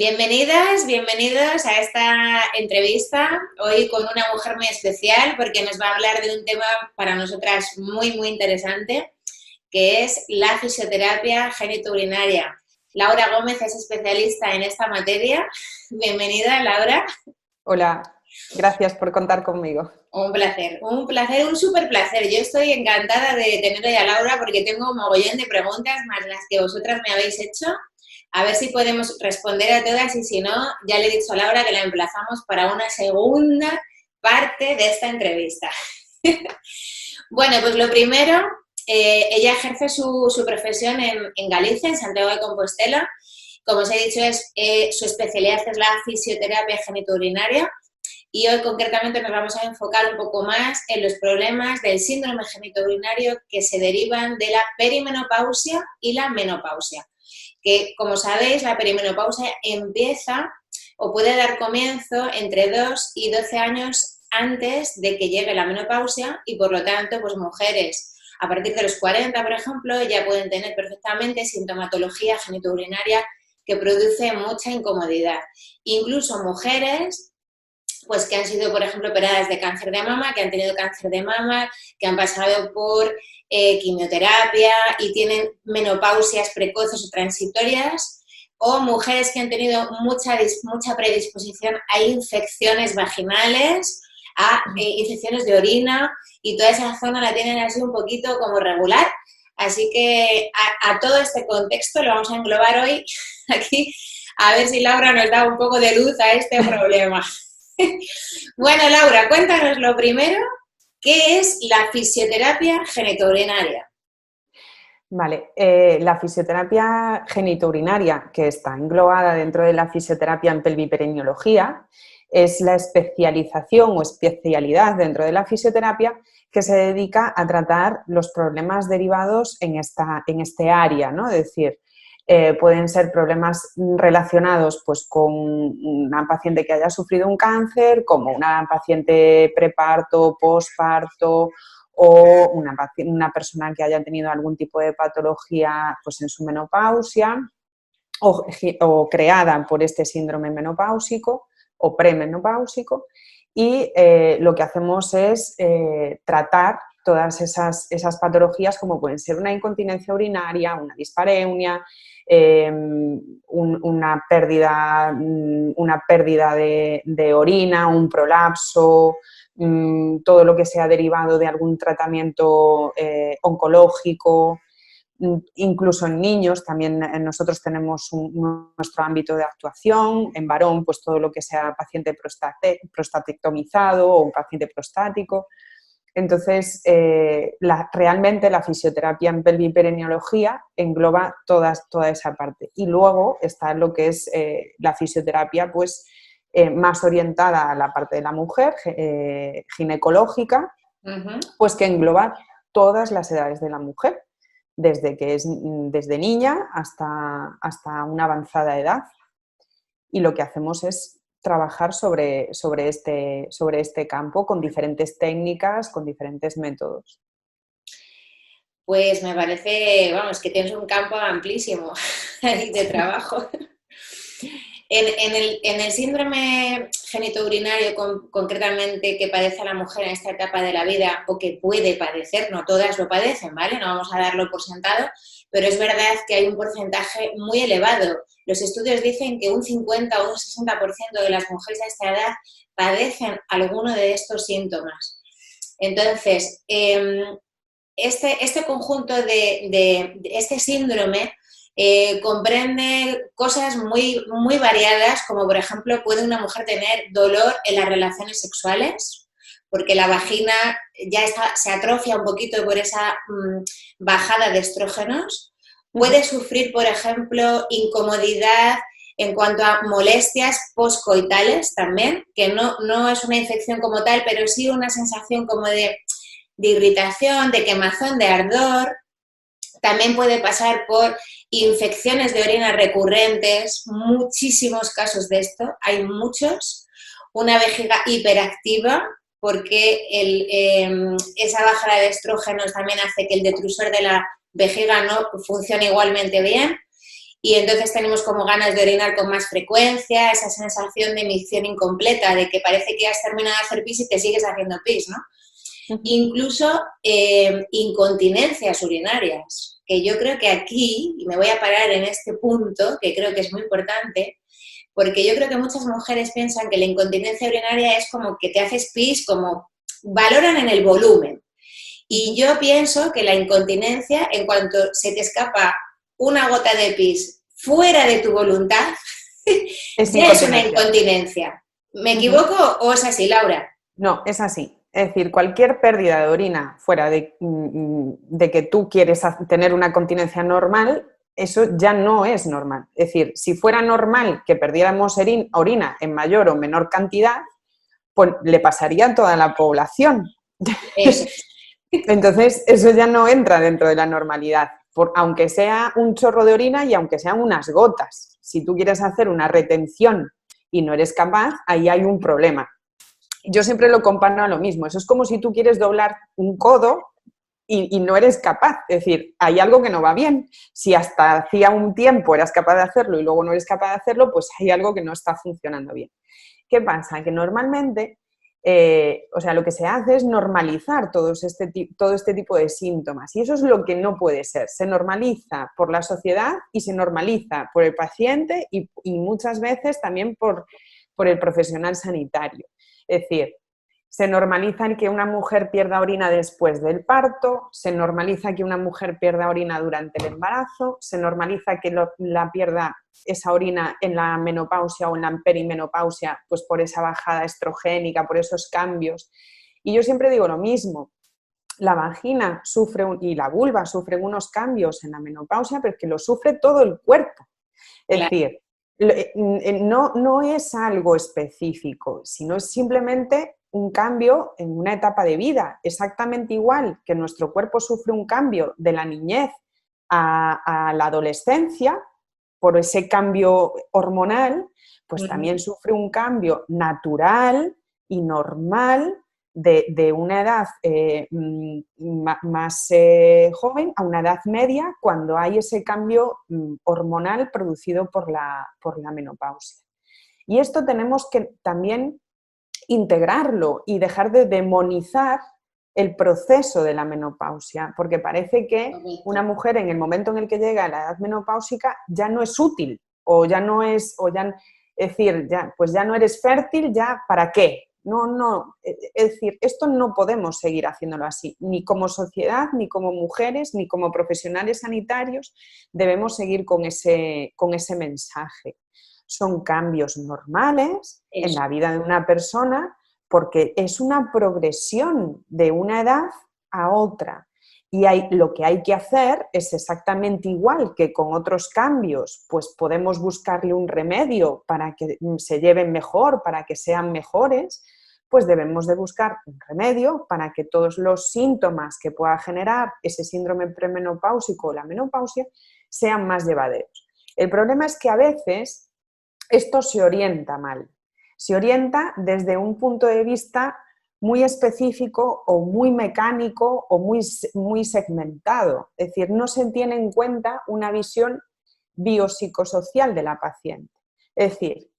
Bienvenidas, bienvenidos a esta entrevista, hoy con una mujer muy especial porque nos va a hablar de un tema para nosotras muy interesante, que es la fisioterapia genitourinaria. Laura Gómez es especialista en esta materia. Bienvenida, Laura. Hola, gracias por contar conmigo. Un súper placer. Yo estoy encantada de tener hoy a Laura porque tengo un mogollón de preguntas más las que vosotras me habéis hecho. A ver si podemos responder a todas y si no, ya le he dicho a Laura que la emplazamos para una segunda parte de esta entrevista. Bueno, pues lo primero, ella ejerce su profesión en Galicia, en Santiago de Compostela. Como os he dicho, su especialidad es la fisioterapia genitourinaria y hoy concretamente nos vamos a enfocar un poco más en los problemas del síndrome genitourinario que se derivan de la perimenopausia y la menopausia. Que, como sabéis, la perimenopausia empieza o puede dar comienzo entre 2 y 12 años antes de que llegue la menopausia y, por lo tanto, pues mujeres a partir de los 40, por ejemplo, ya pueden tener perfectamente sintomatología genitourinaria que produce mucha incomodidad. Incluso mujeres pues que han sido, por ejemplo, operadas de cáncer de mama, que han tenido cáncer de mama, que han pasado por quimioterapia y tienen menopausias precoces o transitorias, o mujeres que han tenido mucha predisposición a infecciones vaginales, a infecciones de orina, y toda esa zona la tienen así un poquito como regular. Así que a todo este contexto lo vamos a englobar hoy aquí, a ver si Laura nos da un poco de luz a este problema. Bueno, Laura, cuéntanos lo primero, ¿qué es la fisioterapia genitourinaria? Vale, la fisioterapia genitourinaria, que está englobada dentro de la fisioterapia en pelviperenniología, es la especialización o especialidad dentro de la fisioterapia que se dedica a tratar los problemas derivados en este área, ¿no? Es decir, pueden ser problemas relacionados pues, con una paciente que haya sufrido un cáncer, como una paciente preparto, posparto, o una persona que haya tenido algún tipo de patología pues, en su menopausia o creada por este síndrome menopáusico o premenopáusico. Y lo que hacemos es tratar todas esas patologías como pueden ser una incontinencia urinaria, una dispareunia, una pérdida de orina, un prolapso, todo lo que sea derivado de algún tratamiento oncológico. Incluso en niños también nosotros tenemos nuestro ámbito de actuación, en varón pues todo lo que sea paciente prostatectomizado o un paciente prostático. Entonces, realmente la fisioterapia en pelviperenniología engloba toda esa parte. Y luego está lo que es la fisioterapia pues, más orientada a la parte de la mujer, ginecológica, pues que engloba todas las edades de la mujer, desde niña hasta una avanzada edad. Y lo que hacemos es trabajar sobre este campo con diferentes técnicas, con diferentes métodos. Pues me parece, vamos, que tienes un campo amplísimo de trabajo. En el síndrome genitourinario concretamente que padece la mujer en esta etapa de la vida o que puede padecer, no todas lo padecen, ¿vale? No vamos a darlo por sentado, pero es verdad que hay un porcentaje muy elevado. Los estudios dicen que un 50 o un 60% de las mujeres a esta edad padecen alguno de estos síntomas. Entonces, este conjunto de este síndrome comprende cosas muy variadas, como por ejemplo puede una mujer tener dolor en las relaciones sexuales, porque la vagina ya se atrofia un poquito por esa bajada de estrógenos. Puede sufrir, por ejemplo, incomodidad en cuanto a molestias postcoitales también, que no es una infección como tal, pero sí una sensación como de irritación, de quemazón, de ardor. También puede pasar por infecciones de orina recurrentes, muchísimos casos de esto, hay muchos. Una vejiga hiperactiva, porque esa bajada de estrógenos también hace que el detrusor de la vejiga no funcione igualmente bien. y entonces tenemos como ganas de orinar con más frecuencia, esa sensación de micción incompleta, de que parece que has terminado de hacer pis y te sigues haciendo pis, ¿no? Incluso incontinencias urinarias, que yo creo que aquí, y me voy a parar en este punto, que creo que es muy importante, porque yo creo que muchas mujeres piensan que la incontinencia urinaria es como que te haces pis, como valoran en el volumen. Y yo pienso que la incontinencia, en cuanto se te escapa una gota de pis fuera de tu voluntad, ya es una incontinencia. ¿Me equivoco o es así, Laura? No, es así. Es decir, cualquier pérdida de orina fuera de que tú quieres tener una continencia normal, eso ya no es normal. Es decir, si fuera normal que perdiéramos orina en mayor o menor cantidad, pues le pasaría a toda la población. Eso. Entonces, eso ya no entra dentro de la normalidad, aunque sea un chorro de orina y aunque sean unas gotas. Si tú quieres hacer una retención y no eres capaz, ahí hay un problema. Yo siempre lo comparo a lo mismo. Eso es como si tú quieres doblar un codo y no eres capaz. Es decir, hay algo que no va bien. Si hasta hacía un tiempo eras capaz de hacerlo y luego no eres capaz de hacerlo, pues hay algo que no está funcionando bien. ¿Qué pasa? Que normalmente, lo que se hace es normalizar todo este tipo de síntomas. Y eso es lo que no puede ser. Se normaliza por la sociedad y se normaliza por el paciente y muchas veces también por el profesional sanitario. Es decir, se normaliza el que una mujer pierda orina después del parto, se normaliza que una mujer pierda orina durante el embarazo, se normaliza que la pierda esa orina en la menopausia o en la perimenopausia, pues por esa bajada estrogénica, por esos cambios. Y yo siempre digo lo mismo, la vagina sufre y la vulva sufren unos cambios en la menopausia, pero es que lo sufre todo el cuerpo. Es decir, no es algo específico, sino es simplemente un cambio en una etapa de vida, exactamente igual que nuestro cuerpo sufre un cambio de la niñez a la adolescencia por ese cambio hormonal, pues también sufre un cambio natural y normal de una edad más joven a una edad media cuando hay ese cambio hormonal producido por la menopausia. Y esto tenemos que también integrarlo y dejar de demonizar el proceso de la menopausia, porque parece que una mujer en el momento en el que llega a la edad menopáusica ya no es útil o ya no es, es decir, pues ya no eres fértil, ya ¿para qué? No, es decir, esto no podemos seguir haciéndolo así, ni como sociedad, ni como mujeres, ni como profesionales sanitarios debemos seguir con ese mensaje. Son cambios normales en la vida de una persona porque es una progresión de una edad a otra. Y lo que hay que hacer es exactamente igual que con otros cambios, pues podemos buscarle un remedio para que se lleven mejor, para que sean mejores, pues debemos de buscar un remedio para que todos los síntomas que pueda generar ese síndrome premenopáusico o la menopausia sean más llevaderos. El problema es que a veces esto se orienta mal. Se orienta desde un punto de vista muy específico o muy mecánico o muy segmentado. Es decir, no se tiene en cuenta una visión biopsicosocial de la paciente. Es decir,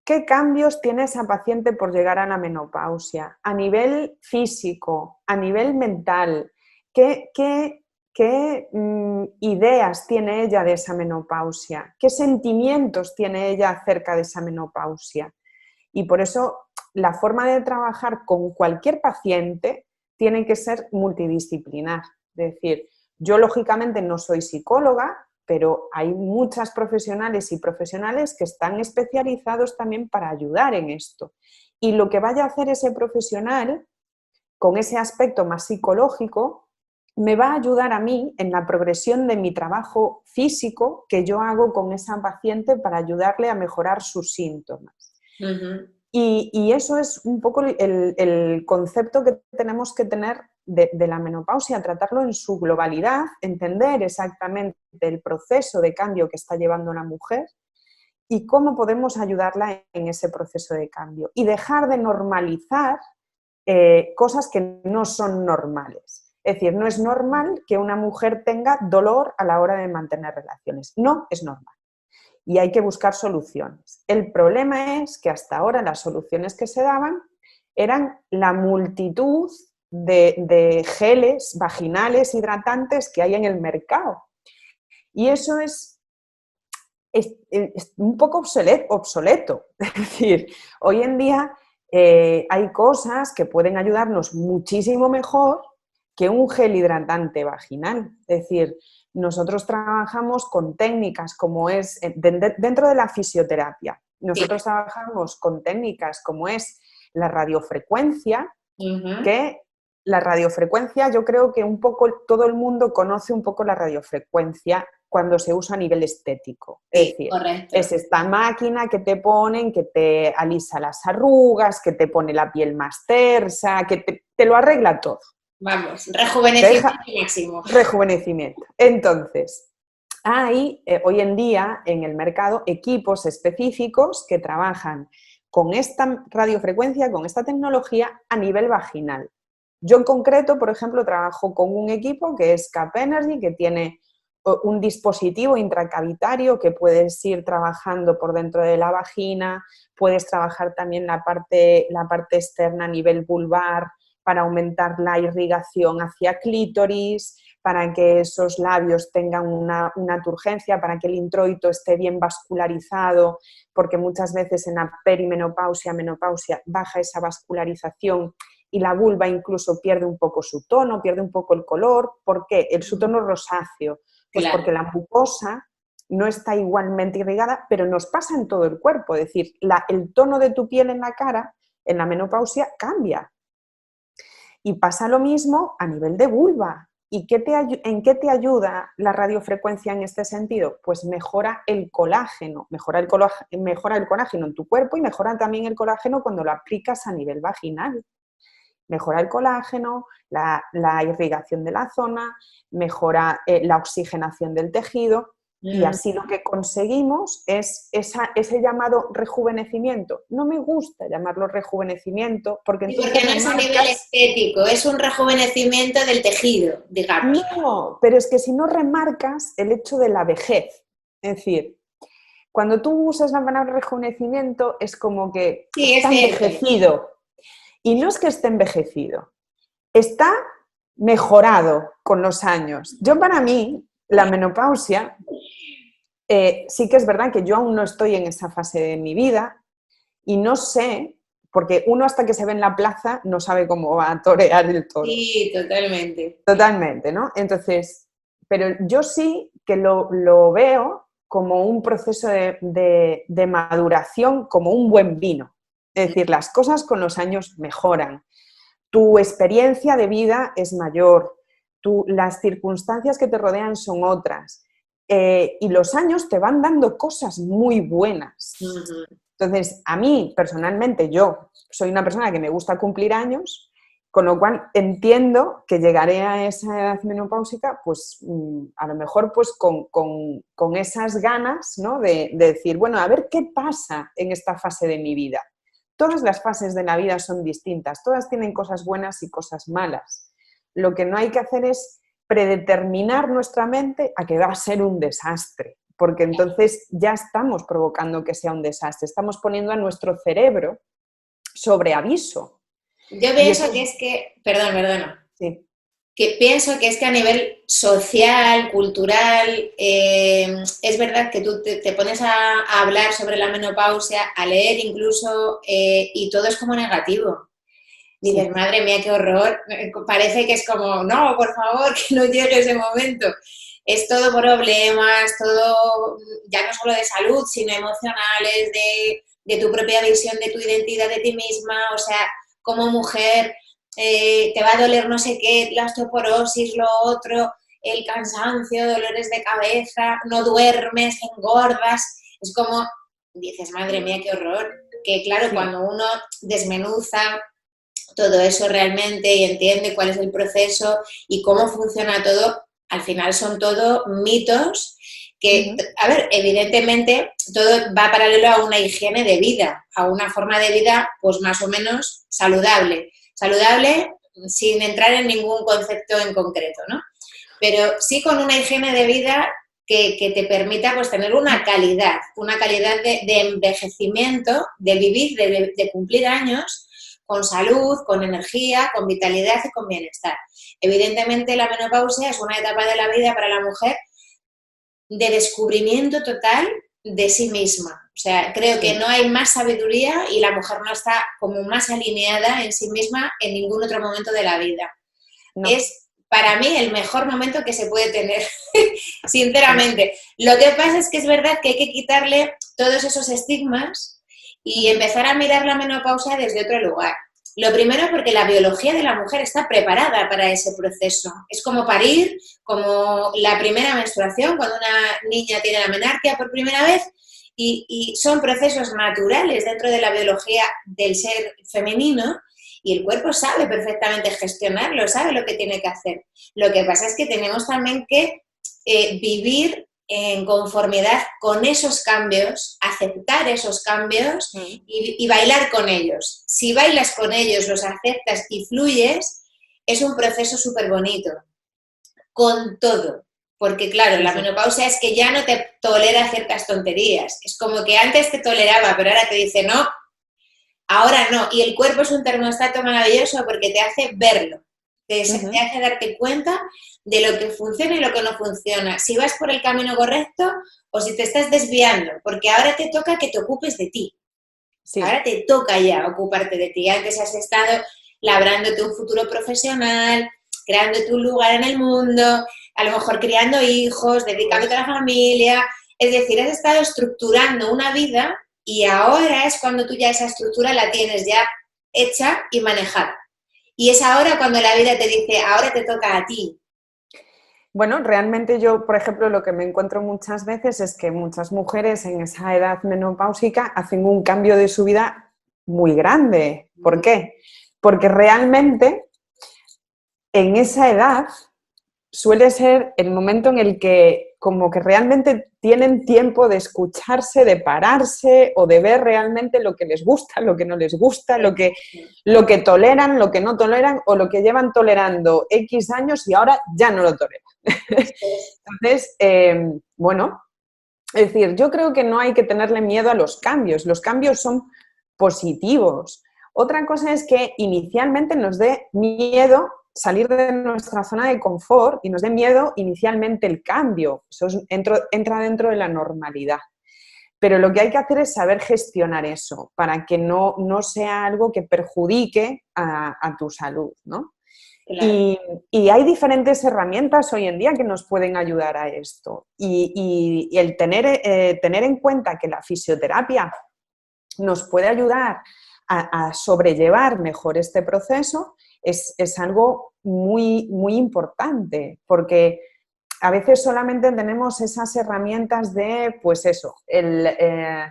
¿qué cambios tiene esa paciente por llegar a la menopausia? A nivel físico, a nivel mental, ¿qué ideas tiene ella de esa menopausia? ¿Qué sentimientos tiene ella acerca de esa menopausia? Y por eso la forma de trabajar con cualquier paciente tiene que ser multidisciplinar. Es decir, yo lógicamente no soy psicóloga, pero hay muchas profesionales y profesionales que están especializados también para ayudar en esto. Y lo que vaya a hacer ese profesional con ese aspecto más psicológico me va a ayudar a mí en la progresión de mi trabajo físico que yo hago con esa paciente para ayudarle a mejorar sus síntomas. Y eso es un poco el concepto que tenemos que tener de la menopausia, tratarlo en su globalidad, entender exactamente el proceso de cambio que está llevando la mujer y cómo podemos ayudarla en ese proceso de cambio. Y dejar de normalizar cosas que no son normales. Es decir, no es normal que una mujer tenga dolor a la hora de mantener relaciones. No es normal. y hay que buscar soluciones. El problema es que hasta ahora las soluciones que se daban eran la multitud de geles vaginales hidratantes que hay en el mercado. Y eso es un poco obsoleto. Es decir, hoy en día hay cosas que pueden ayudarnos muchísimo mejor que un gel hidratante vaginal. Es decir, nosotros trabajamos con técnicas como es, dentro de la fisioterapia, nosotros trabajamos con técnicas como es la radiofrecuencia, que la radiofrecuencia, yo creo que un poco todo el mundo conoce un poco la radiofrecuencia cuando se usa a nivel estético. Es decir, correcto. Es esta máquina que te ponen, que te alisa las arrugas, que te pone la piel más tersa, que te lo arregla todo. Vamos, rejuvenecimiento máximo. Rejuvenecimiento. Entonces, hay hoy en día en el mercado equipos específicos que trabajan con esta radiofrecuencia, con esta tecnología a nivel vaginal. Yo en concreto, por ejemplo, trabajo con un equipo que es Cap Energy, que tiene un dispositivo intracavitario que puedes ir trabajando por dentro de la vagina, puedes trabajar también la parte externa a nivel vulvar para aumentar la irrigación hacia clítoris, para que esos labios tengan una turgencia, para que el introito esté bien vascularizado, porque muchas veces en la perimenopausia, menopausia, baja esa vascularización y la vulva incluso pierde un poco su tono, pierde un poco el color. ¿Por qué? Su tono rosáceo. Pues claro, porque la mucosa no está igualmente irrigada, pero nos pasa en todo el cuerpo. Es decir, el tono de tu piel en la cara, en la menopausia, cambia. Y pasa lo mismo a nivel de vulva. ¿Y en qué te ayuda la radiofrecuencia en este sentido? Pues mejora el colágeno, mejora el colágeno en tu cuerpo y mejora también el colágeno cuando lo aplicas a nivel vaginal. Mejora el colágeno, la irrigación de la zona, mejora la oxigenación del tejido y así lo que conseguimos es ese llamado rejuvenecimiento. No me gusta llamarlo rejuvenecimiento porque entonces porque no es a nivel estético, es un rejuvenecimiento del tejido, digamos. No, pero es que si no remarcas el hecho de la vejez, es decir, cuando tú usas la palabra rejuvenecimiento es como que está envejecido. Y no es que esté envejecido, está mejorado con los años. Yo para mí, la menopausia, sí que es verdad que yo aún no estoy en esa fase de mi vida y no sé, porque uno hasta que se ve en la plaza no sabe cómo va a torear el toro. Sí, totalmente. Totalmente, ¿no? Entonces, pero yo sí que lo veo como un proceso de maduración, como un buen vino. Es decir, las cosas con los años mejoran. Tu experiencia de vida es mayor, las circunstancias que te rodean son otras. Y los años te van dando cosas muy buenas. Entonces, a mí, personalmente, yo soy una persona que me gusta cumplir años, con lo cual entiendo que llegaré a esa edad menopáusica, pues a lo mejor pues con esas ganas, ¿no? de decir, bueno, a ver qué pasa en esta fase de mi vida. Todas las fases de la vida son distintas, todas tienen cosas buenas y cosas malas. Lo que no hay que hacer es predeterminar nuestra mente a que va a ser un desastre, porque entonces ya estamos provocando que sea un desastre, estamos poniendo a nuestro cerebro sobre aviso. Yo pienso que es que, perdona. Sí. Que pienso que es que a nivel social, cultural, es verdad que tú te pones a hablar sobre la menopausia, a leer incluso, y todo es como negativo. Dices, madre mía, qué horror. Parece que es como, no, por favor, que no llegue ese momento. Es todo problemas, todo, ya no solo de salud, sino emocionales, de tu propia visión, de tu identidad de ti misma, o sea, como mujer... te va a doler no sé qué, la osteoporosis, lo otro, el cansancio, dolores de cabeza, no duermes, engordas. Es como, dices, madre mía, qué horror. Que claro, cuando uno desmenuza todo eso realmente y entiende cuál es el proceso y cómo funciona todo, al final son todo mitos que, a ver, evidentemente todo va paralelo a una higiene de vida, a una forma de vida pues más o menos saludable. Saludable sin entrar en ningún concepto en concreto, ¿no? Pero sí con una higiene de vida que te permita pues tener una calidad de envejecimiento, de vivir, de cumplir años con salud, con energía, con vitalidad y con bienestar. Evidentemente la menopausia es una etapa de la vida para la mujer de descubrimiento total de sí misma. O sea, creo que no hay más sabiduría y la mujer no está como más alineada en sí misma en ningún otro momento de la vida. No. Es para mí el mejor momento que se puede tener, sinceramente. Lo que pasa es que es verdad que hay que quitarle todos esos estigmas y empezar a mirar la menopausia desde otro lugar. Lo primero porque la biología de la mujer está preparada para ese proceso. Es como parir, como la primera menstruación, cuando una niña tiene la menarquia por primera vez, y son procesos naturales dentro de la biología del ser femenino, y el cuerpo sabe perfectamente gestionarlo, sabe lo que tiene que hacer. Lo que pasa es que tenemos también que vivir en conformidad con esos cambios, aceptar esos cambios y bailar con ellos. Si bailas con ellos, los aceptas y fluyes, es un proceso súper bonito, con todo. Porque claro, la menopausia es que ya no te tolera ciertas tonterías. Es como que antes te toleraba, pero ahora te dice no, ahora no. Y el cuerpo es un termostato maravilloso porque te hace verlo, te hace darte cuenta de lo que funciona y lo que no funciona, si vas por el camino correcto o si te estás desviando, porque ahora te toca que te ocupes de ti. Sí. Ahora te toca ya ocuparte de ti. Antes has estado labrándote un futuro profesional, creándote un lugar en el mundo, a lo mejor criando hijos, dedicándote a la familia. Es decir, has estado estructurando una vida y ahora es cuando tú ya esa estructura la tienes ya hecha y manejada. Y es ahora cuando la vida te dice, ahora te toca a ti. Bueno, realmente yo, por ejemplo, lo que me encuentro muchas veces es que muchas mujeres en esa edad menopáusica hacen un cambio de su vida muy grande. ¿Por qué? Porque realmente en esa edad suele ser el momento en el que como que realmente tienen tiempo de escucharse, de pararse o de ver realmente lo que les gusta, lo que no les gusta, lo que toleran, lo que no toleran o lo que llevan tolerando X años y ahora ya no lo toleran. Entonces, bueno, es decir, yo creo que no hay que tenerle miedo a los cambios son positivos. Otra cosa es que inicialmente nos dé miedo salir de nuestra zona de confort y nos dé miedo inicialmente el cambio. Eso entra dentro de la normalidad. Pero lo que hay que hacer es saber gestionar eso para que no sea algo que perjudique a tu salud, ¿no? Claro. Y hay diferentes herramientas hoy en día que nos pueden ayudar a esto. Y el tener en cuenta que la fisioterapia nos puede ayudar a sobrellevar mejor este proceso es algo muy, muy importante, porque a veces solamente tenemos esas herramientas de, pues eso, el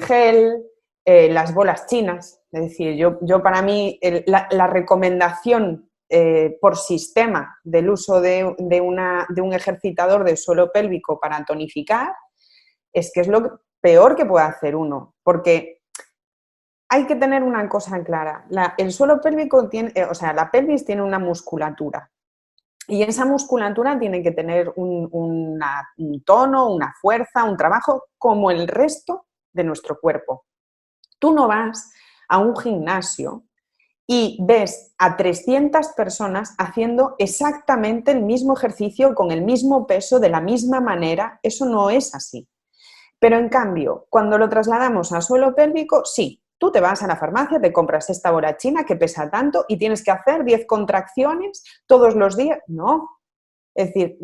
gel, las bolas chinas. Es decir, yo para mí la recomendación por sistema del uso de un ejercitador del suelo pélvico para tonificar es que es lo peor que puede hacer uno, porque hay que tener una cosa clara. El suelo pélvico tiene, la pelvis tiene una musculatura y esa musculatura tiene que tener un tono, una fuerza, un trabajo como el resto de nuestro cuerpo. Tú no vas a un gimnasio y ves a 300 personas haciendo exactamente el mismo ejercicio con el mismo peso, de la misma manera. Eso no es así. Pero en cambio, cuando lo trasladamos a suelo pélvico, sí, tú te vas a la farmacia, te compras esta bola china que pesa tanto y tienes que hacer 10 contracciones todos los días. No. Es decir,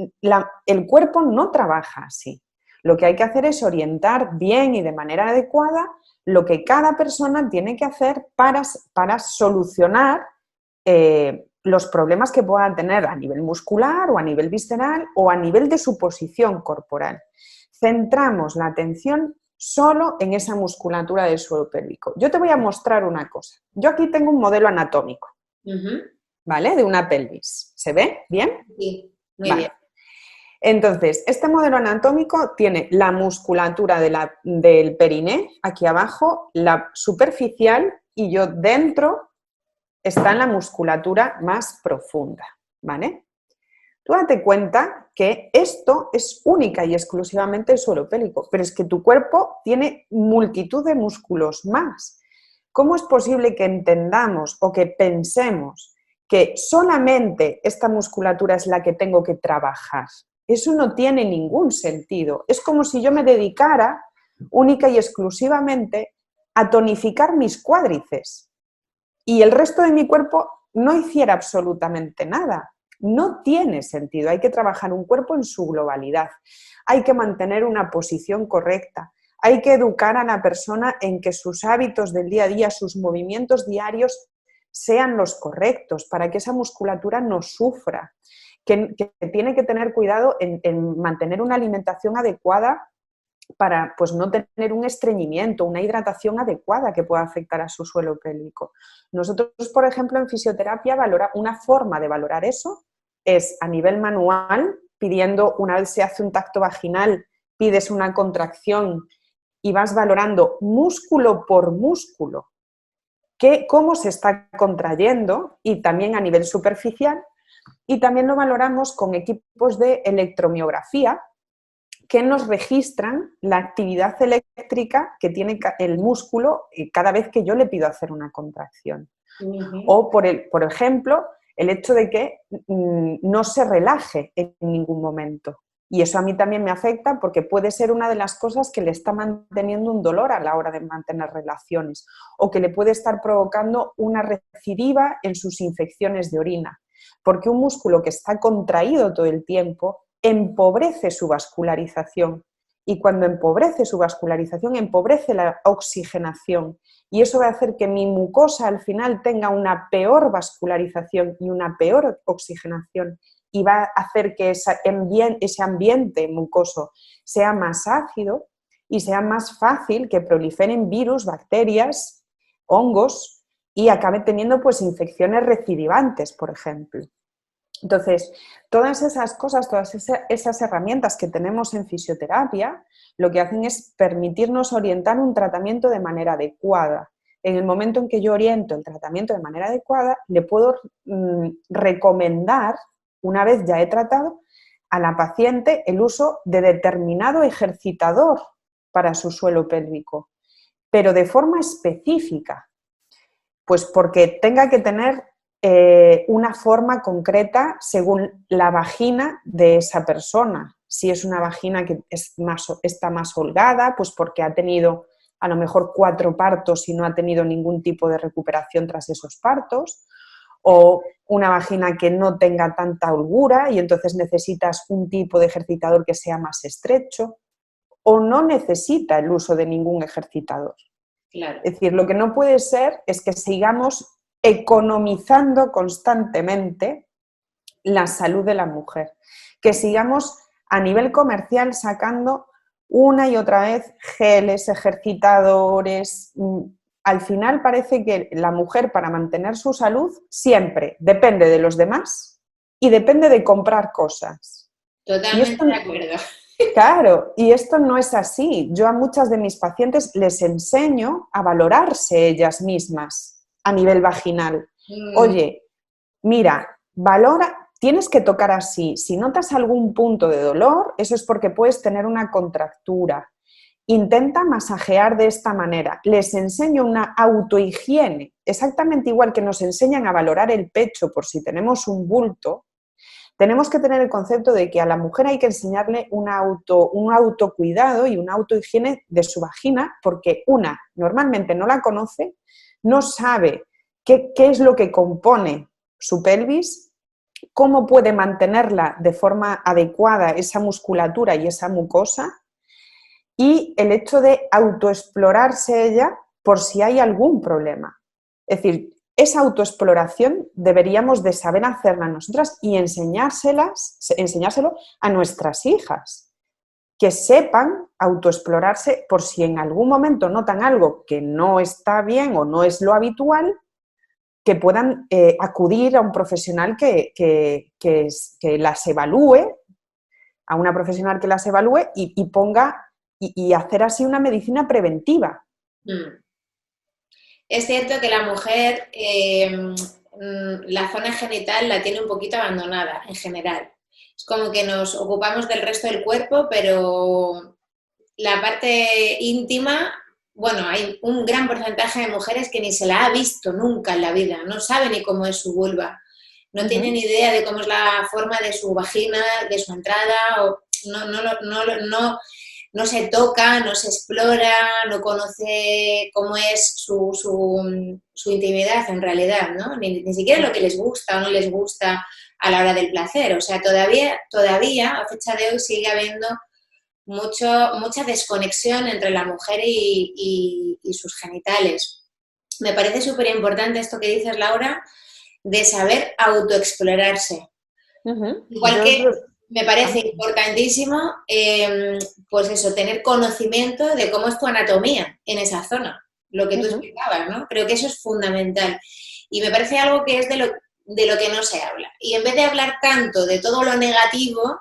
el cuerpo no trabaja así. Lo que hay que hacer es orientar bien y de manera adecuada lo que cada persona tiene que hacer para solucionar los problemas que pueda tener a nivel muscular o a nivel visceral o a nivel de su posición corporal. Centramos la atención solo en esa musculatura del suelo pélvico. Yo te voy a mostrar una cosa. Yo aquí tengo un modelo anatómico, ¿vale? De una pelvis. ¿Se ve bien? Sí, muy bien. Entonces, este modelo anatómico tiene la musculatura del periné, aquí abajo, la superficial, y yo dentro está en la musculatura más profunda, ¿vale? Tú date cuenta que esto es única y exclusivamente el suelo pélvico, pero es que tu cuerpo tiene multitud de músculos más. ¿Cómo es posible que entendamos o que pensemos que solamente esta musculatura es la que tengo que trabajar? Eso no tiene ningún sentido. Es como si yo me dedicara única y exclusivamente a tonificar mis cuádriceps y el resto de mi cuerpo no hiciera absolutamente nada. No tiene sentido. Hay que trabajar un cuerpo en su globalidad. Hay que mantener una posición correcta. Hay que educar a la persona en que sus hábitos del día a día, sus movimientos diarios sean los correctos para que esa musculatura no sufra. Que tiene que tener cuidado en mantener una alimentación adecuada para pues, no tener un estreñimiento, una hidratación adecuada que pueda afectar a su suelo pélvico. Nosotros, por ejemplo, en fisioterapia, una forma de valorar eso es a nivel manual, pidiendo, una vez se hace un tacto vaginal, pides una contracción y vas valorando músculo por músculo cómo se está contrayendo, y también a nivel superficial, y también lo valoramos con equipos de electromiografía que nos registran la actividad eléctrica que tiene el músculo cada vez que yo le pido hacer una contracción. O, por ejemplo, el hecho de que no se relaje en ningún momento. Y eso a mí también me afecta porque puede ser una de las cosas que le está manteniendo un dolor a la hora de mantener relaciones o que le puede estar provocando una recidiva en sus infecciones de orina. Porque un músculo que está contraído todo el tiempo empobrece su vascularización. Y cuando empobrece su vascularización, empobrece la oxigenación. Y eso va a hacer que mi mucosa al final tenga una peor vascularización y una peor oxigenación. Y va a hacer que ese ambiente mucoso sea más ácido y sea más fácil que proliferen virus, bacterias, hongos y acabe teniendo pues infecciones recidivantes, por ejemplo. Entonces, todas esas cosas, todas esas herramientas que tenemos en fisioterapia, lo que hacen es permitirnos orientar un tratamiento de manera adecuada. En el momento en que yo oriento el tratamiento de manera adecuada, le puedo recomendar, una vez ya he tratado, a la paciente el uso de determinado ejercitador para su suelo pélvico, pero de forma específica, pues porque tenga que tener una forma concreta según la vagina de esa persona. Si es una vagina que está más holgada, pues porque ha tenido a lo mejor 4 partos y no ha tenido ningún tipo de recuperación tras esos partos, o una vagina que no tenga tanta holgura y entonces necesitas un tipo de ejercitador que sea más estrecho, o no necesita el uso de ningún ejercitador. Claro. Es decir, lo que no puede ser es que sigamos economizando constantemente la salud de la mujer, que sigamos a nivel comercial sacando una y otra vez geles, ejercitadores. Al final parece que la mujer, para mantener su salud, siempre depende de los demás y depende de comprar cosas. Totalmente de acuerdo. Claro, y esto no es así. Yo a muchas de mis pacientes les enseño a valorarse ellas mismas a nivel vaginal. Oye, mira, valora, tienes que tocar así. Si notas algún punto de dolor, eso es porque puedes tener una contractura. Intenta masajear de esta manera. Les enseño una autohigiene, exactamente igual que nos enseñan a valorar el pecho por si tenemos un bulto. Tenemos que tener el concepto de que a la mujer hay que enseñarle un autocuidado y una autohigiene de su vagina porque normalmente no la conoce, no sabe qué es lo que compone su pelvis, cómo puede mantenerla de forma adecuada esa musculatura y esa mucosa, y el hecho de autoexplorarse ella por si hay algún problema. Es decir, esa autoexploración deberíamos de saber hacerla nosotras y enseñárselo a nuestras hijas, que sepan autoexplorarse por si en algún momento notan algo que no está bien o no es lo habitual, que puedan acudir a un profesional que las evalúe, a una profesional que las evalúe y ponga y hacer así una medicina preventiva. Es cierto que la mujer la zona genital la tiene un poquito abandonada en general. Es como que nos ocupamos del resto del cuerpo, pero la parte íntima, bueno, hay un gran porcentaje de mujeres que ni se la ha visto nunca en la vida, no sabe ni cómo es su vulva, no tienen ni idea de cómo es la forma de su vagina, de su entrada, o no se toca, no se explora, no conoce cómo es su intimidad en realidad, ¿no? Ni siquiera lo que les gusta o no les gusta a la hora del placer. O sea, todavía a fecha de hoy sigue habiendo mucha desconexión entre la mujer y sus genitales. Me parece súper importante esto que dices, Laura, de saber autoexplorarse. Igual que me parece importantísimo, pues eso, tener conocimiento de cómo es tu anatomía en esa zona, lo que tú explicabas, ¿no? Creo que eso es fundamental. Y me parece algo que es de lo que no se habla. Y en vez de hablar tanto de todo lo negativo,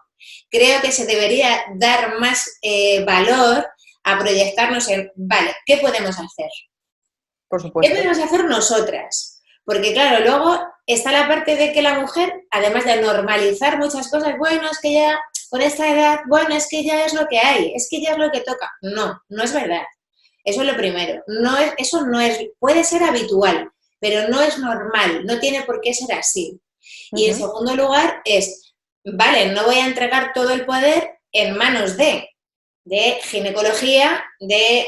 creo que se debería dar más valor a proyectarnos en, vale, ¿qué podemos hacer? Por supuesto. ¿Qué podemos hacer nosotras? Porque claro, luego está la parte de que la mujer, además de normalizar muchas cosas, bueno, es que ya con esta edad, bueno, es que ya es lo que hay, es que ya es lo que toca. No, no es verdad. Eso es lo primero. Eso no es, puede ser habitual, pero no es normal, no tiene por qué ser así. Y en segundo lugar es, vale, no voy a entregar todo el poder en manos de ginecología, de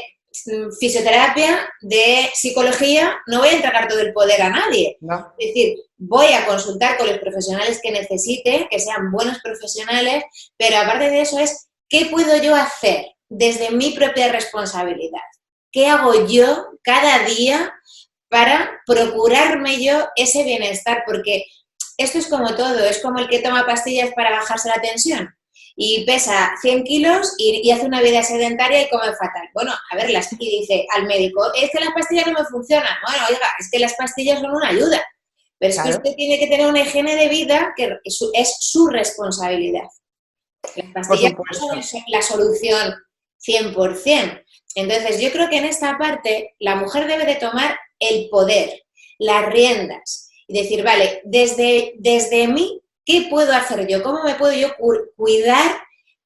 fisioterapia, de psicología, no voy a entregar todo el poder a nadie. No. Es decir, voy a consultar con los profesionales que necesite, que sean buenos profesionales, pero aparte de eso es, ¿qué puedo yo hacer desde mi propia responsabilidad? ¿Qué hago yo cada día para procurarme yo ese bienestar? Porque esto es como todo, es como el que toma pastillas para bajarse la tensión y pesa 100 kilos y hace una vida sedentaria y come fatal. Bueno, a ver, y dice al médico, es que las pastillas no me funcionan. Bueno, oiga, es que las pastillas son una ayuda, pero es que usted tiene que tener una higiene de vida que es su responsabilidad. Las pastillas no son la solución 100%. Entonces, yo creo que en esta parte la mujer debe de tomar el poder, las riendas y decir, vale, desde mí, ¿qué puedo hacer yo? ¿Cómo me puedo yo cuidar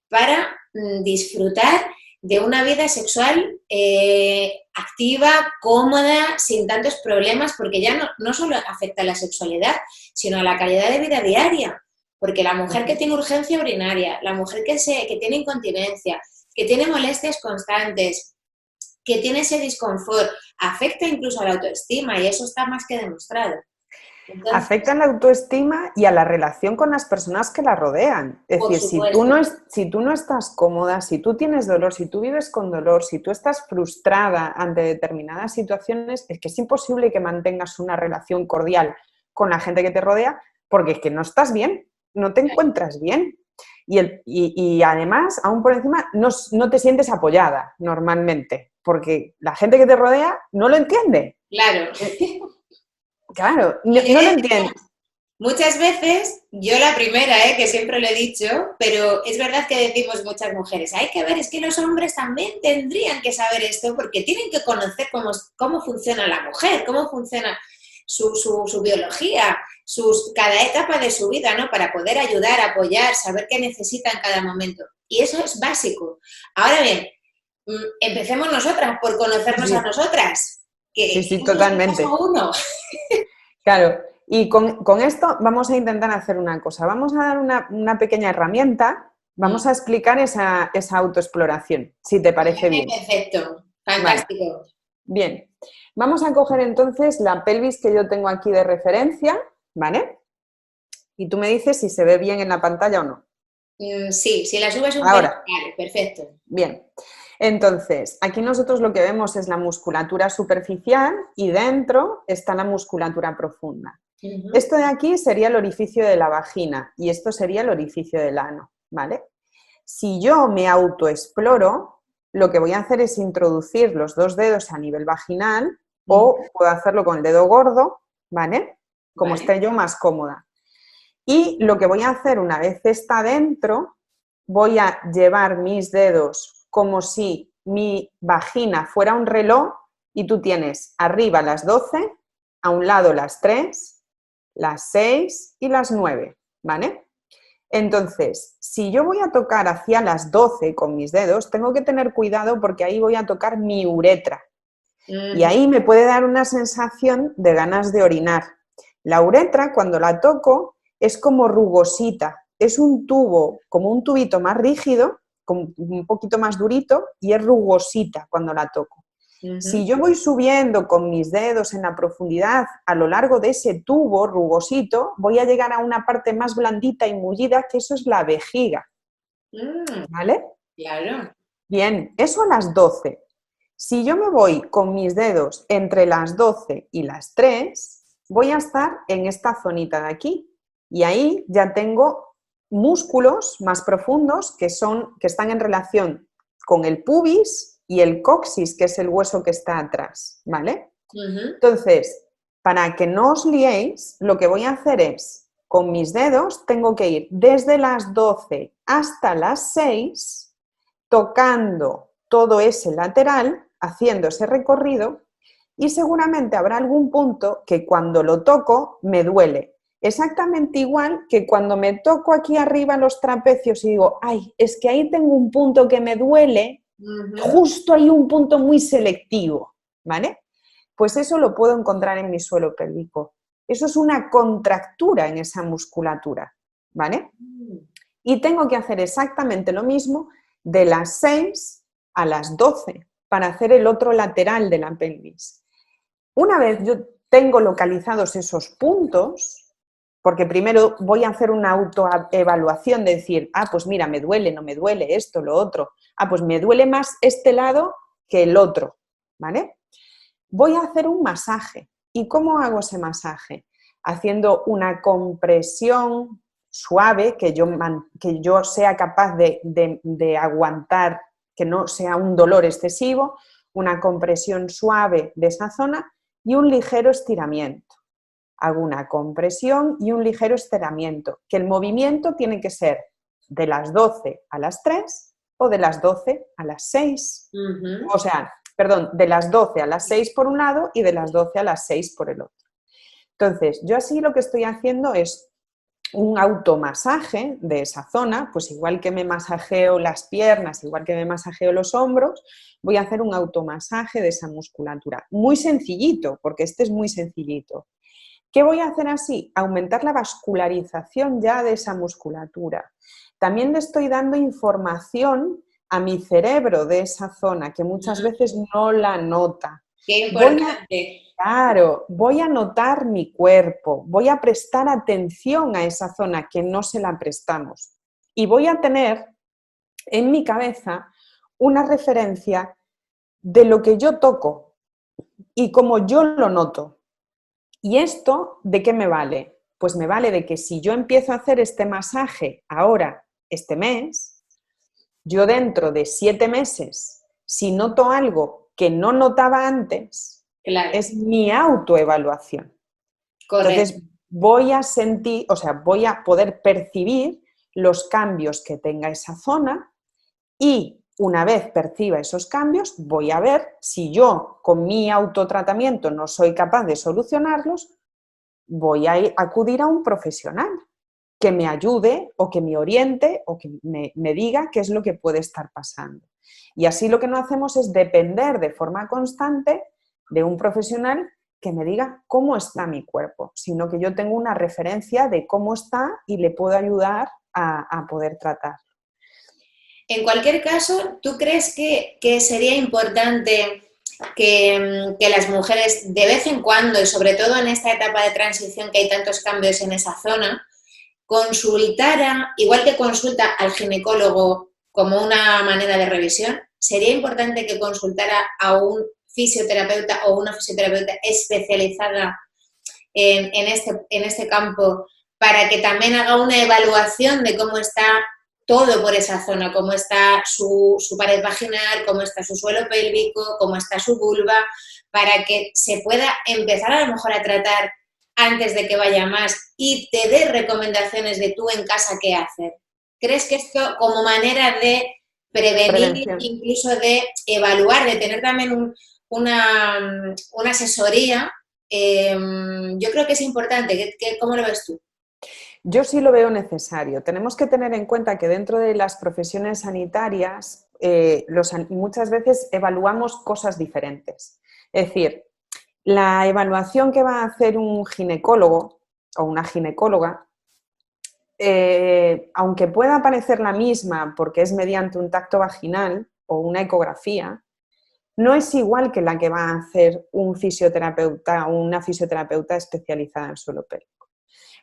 para disfrutar de una vida sexual activa, cómoda, sin tantos problemas? Porque ya no solo afecta a la sexualidad, sino a la calidad de vida diaria. Porque la mujer que tiene urgencia urinaria, la mujer que tiene incontinencia, que tiene molestias constantes, que tiene ese disconfort, afecta incluso a la autoestima y eso está más que demostrado. Entonces, afecta a la autoestima y a la relación con las personas que la rodean. Es decir, si tú no estás cómoda, si tú tienes dolor, si tú vives con dolor, si tú estás frustrada ante determinadas situaciones, es que es imposible que mantengas una relación cordial con la gente que te rodea porque es que no estás bien, no te encuentras bien. Y además, aún por encima, no te sientes apoyada normalmente, porque la gente que te rodea no lo entiende. Claro. Claro, no lo entiendo. Muchas veces, yo la primera, que siempre lo he dicho, pero es verdad que decimos muchas mujeres, hay que ver, es que los hombres también tendrían que saber esto porque tienen que conocer cómo funciona la mujer, cómo funciona su biología, cada etapa de su vida, ¿no? Para poder ayudar, apoyar, saber qué necesita en cada momento. Y eso es básico. Ahora bien, empecemos nosotras por conocernos a nosotras. Sí, totalmente. Uno. Claro, y con esto vamos a intentar hacer una cosa. Vamos a dar una pequeña herramienta, vamos a explicar esa autoexploración, si te parece bien. Perfecto, fantástico. Vale. Bien, vamos a coger entonces la pelvis que yo tengo aquí de referencia, ¿vale? Y tú me dices si se ve bien en la pantalla o no. Sí, si la subes un ahora. Vale, perfecto. Bien. Entonces, aquí nosotros lo que vemos es la musculatura superficial y dentro está la musculatura profunda. Esto de aquí sería el orificio de la vagina y esto sería el orificio del ano, ¿vale? Si yo me autoexploro, lo que voy a hacer es introducir los dos dedos a nivel vaginal o puedo hacerlo con el dedo gordo, ¿vale? Como esté yo más cómoda. Y lo que voy a hacer una vez está dentro, voy a llevar mis dedos como si mi vagina fuera un reloj y tú tienes arriba las 12, a un lado las 3, las 6 y las 9, ¿vale? Entonces, si yo voy a tocar hacia las 12 con mis dedos, tengo que tener cuidado porque ahí voy a tocar mi uretra. Y ahí me puede dar una sensación de ganas de orinar. La uretra, cuando la toco, es como rugosita. Es un tubo, como un tubito más rígido, un poquito más durito, y es rugosita cuando la toco. Si yo voy subiendo con mis dedos en la profundidad a lo largo de ese tubo rugosito, voy a llegar a una parte más blandita y mullida, que eso es la vejiga. ¿Vale? Claro. Bien, eso a las 12. Si yo me voy con mis dedos entre las 12 y las 3, voy a estar en esta zonita de aquí. Y ahí ya tengo músculos más profundos que están en relación con el pubis y el coxis, que es el hueso que está atrás, ¿vale? Entonces, para que no os liéis, lo que voy a hacer es, con mis dedos, tengo que ir desde las 12 hasta las 6, tocando todo ese lateral, haciendo ese recorrido, y seguramente habrá algún punto que cuando lo toco me duele. Exactamente igual que cuando me toco aquí arriba los trapecios y digo, ay, es que ahí tengo un punto que me duele, justo hay un punto muy selectivo, ¿vale? Pues eso lo puedo encontrar en mi suelo pélvico. Eso es una contractura en esa musculatura, ¿vale? Y tengo que hacer exactamente lo mismo de las 6 a las 12 para hacer el otro lateral de la pelvis. Una vez yo tengo localizados esos puntos, porque primero voy a hacer una autoevaluación de decir, pues mira, me duele, no me duele, esto, lo otro. Pues me duele más este lado que el otro, ¿vale? Voy a hacer un masaje. ¿Y cómo hago ese masaje? Haciendo una compresión suave, que yo sea capaz de aguantar, que no sea un dolor excesivo, una compresión suave de esa zona y un ligero estiramiento. Hago una compresión y un ligero estiramiento, que el movimiento tiene que ser de las 12 a las 3 o de las 12 a las 6. O sea, perdón, de las 12 a las 6 por un lado y de las 12 a las 6 por el otro. Entonces, yo así lo que estoy haciendo es un automasaje de esa zona, pues igual que me masajeo las piernas, igual que me masajeo los hombros, voy a hacer un automasaje de esa musculatura. Muy sencillito, porque este es muy sencillito. ¿Qué voy a hacer así? Aumentar la vascularización ya de esa musculatura. También le estoy dando información a mi cerebro de esa zona, que muchas veces no la nota. ¡Qué importante! Voy a notar mi cuerpo, voy a prestar atención a esa zona que no se la prestamos. Y voy a tener en mi cabeza una referencia de lo que yo toco y cómo yo lo noto. ¿Y esto de qué me vale? Pues me vale de que si yo empiezo a hacer este masaje ahora, este mes, yo dentro de 7 meses, si noto algo que no notaba antes, es mi autoevaluación. Correcto. Entonces voy a sentir, voy a poder percibir los cambios que tenga esa zona y una vez perciba esos cambios, voy a ver si yo con mi autotratamiento no soy capaz de solucionarlos, voy a acudir a un profesional que me ayude o que me oriente o que me diga qué es lo que puede estar pasando. Y así lo que no hacemos es depender de forma constante de un profesional que me diga cómo está mi cuerpo, sino que yo tengo una referencia de cómo está y le puedo ayudar a poder tratar. En cualquier caso, ¿tú crees que sería importante que las mujeres de vez en cuando, y sobre todo en esta etapa de transición que hay tantos cambios en esa zona, consultaran, igual que consulta al ginecólogo como una manera de revisión, sería importante que consultara a un fisioterapeuta o una fisioterapeuta especializada en este campo para que también haga una evaluación de cómo está todo por esa zona, cómo está su pared vaginal, cómo está su suelo pélvico, cómo está su vulva, para que se pueda empezar a lo mejor a tratar antes de que vaya más y te dé recomendaciones de tú en casa qué hacer. ¿Crees que esto como manera de prevenir, incluso de evaluar, de tener también una asesoría, yo creo que es importante? ¿Cómo lo ves tú? Yo sí lo veo necesario. Tenemos que tener en cuenta que dentro de las profesiones sanitarias muchas veces evaluamos cosas diferentes. Es decir, la evaluación que va a hacer un ginecólogo o una ginecóloga, aunque pueda parecer la misma porque es mediante un tacto vaginal o una ecografía, no es igual que la que va a hacer un fisioterapeuta o una fisioterapeuta especializada en suelo pélvico.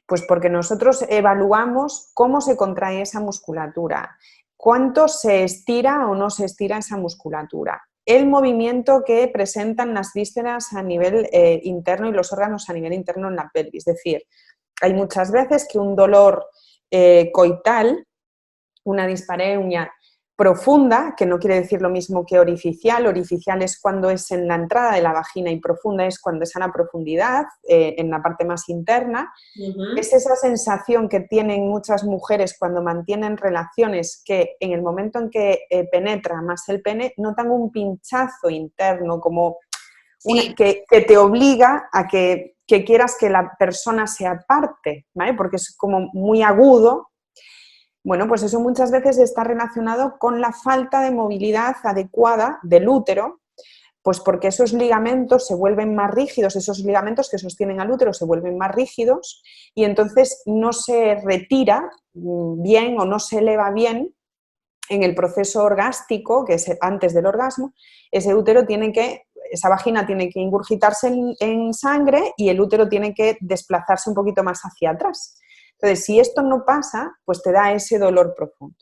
Pues porque nosotros evaluamos cómo se contrae esa musculatura, cuánto se estira o no se estira esa musculatura, el movimiento que presentan las vísceras a nivel interno y los órganos a nivel interno en la pelvis. Es decir, hay muchas veces que un dolor coital, una dispareunia profunda, que no quiere decir lo mismo que orificial. Orificial es cuando es en la entrada de la vagina y profunda es cuando es a la profundidad, en la parte más interna. Es esa sensación que tienen muchas mujeres cuando mantienen relaciones que en el momento en que penetra más el pene, notan un pinchazo interno, como que te obliga a que quieras que la persona se aparte, ¿vale? Porque es como muy agudo. Bueno, pues eso muchas veces está relacionado con la falta de movilidad adecuada del útero, pues porque esos ligamentos se vuelven más rígidos, esos ligamentos que sostienen al útero se vuelven más rígidos y entonces no se retira bien o no se eleva bien en el proceso orgástico, que es antes del orgasmo. Esa vagina tiene que ingurgitarse en sangre y el útero tiene que desplazarse un poquito más hacia atrás. Entonces, si esto no pasa, pues te da ese dolor profundo.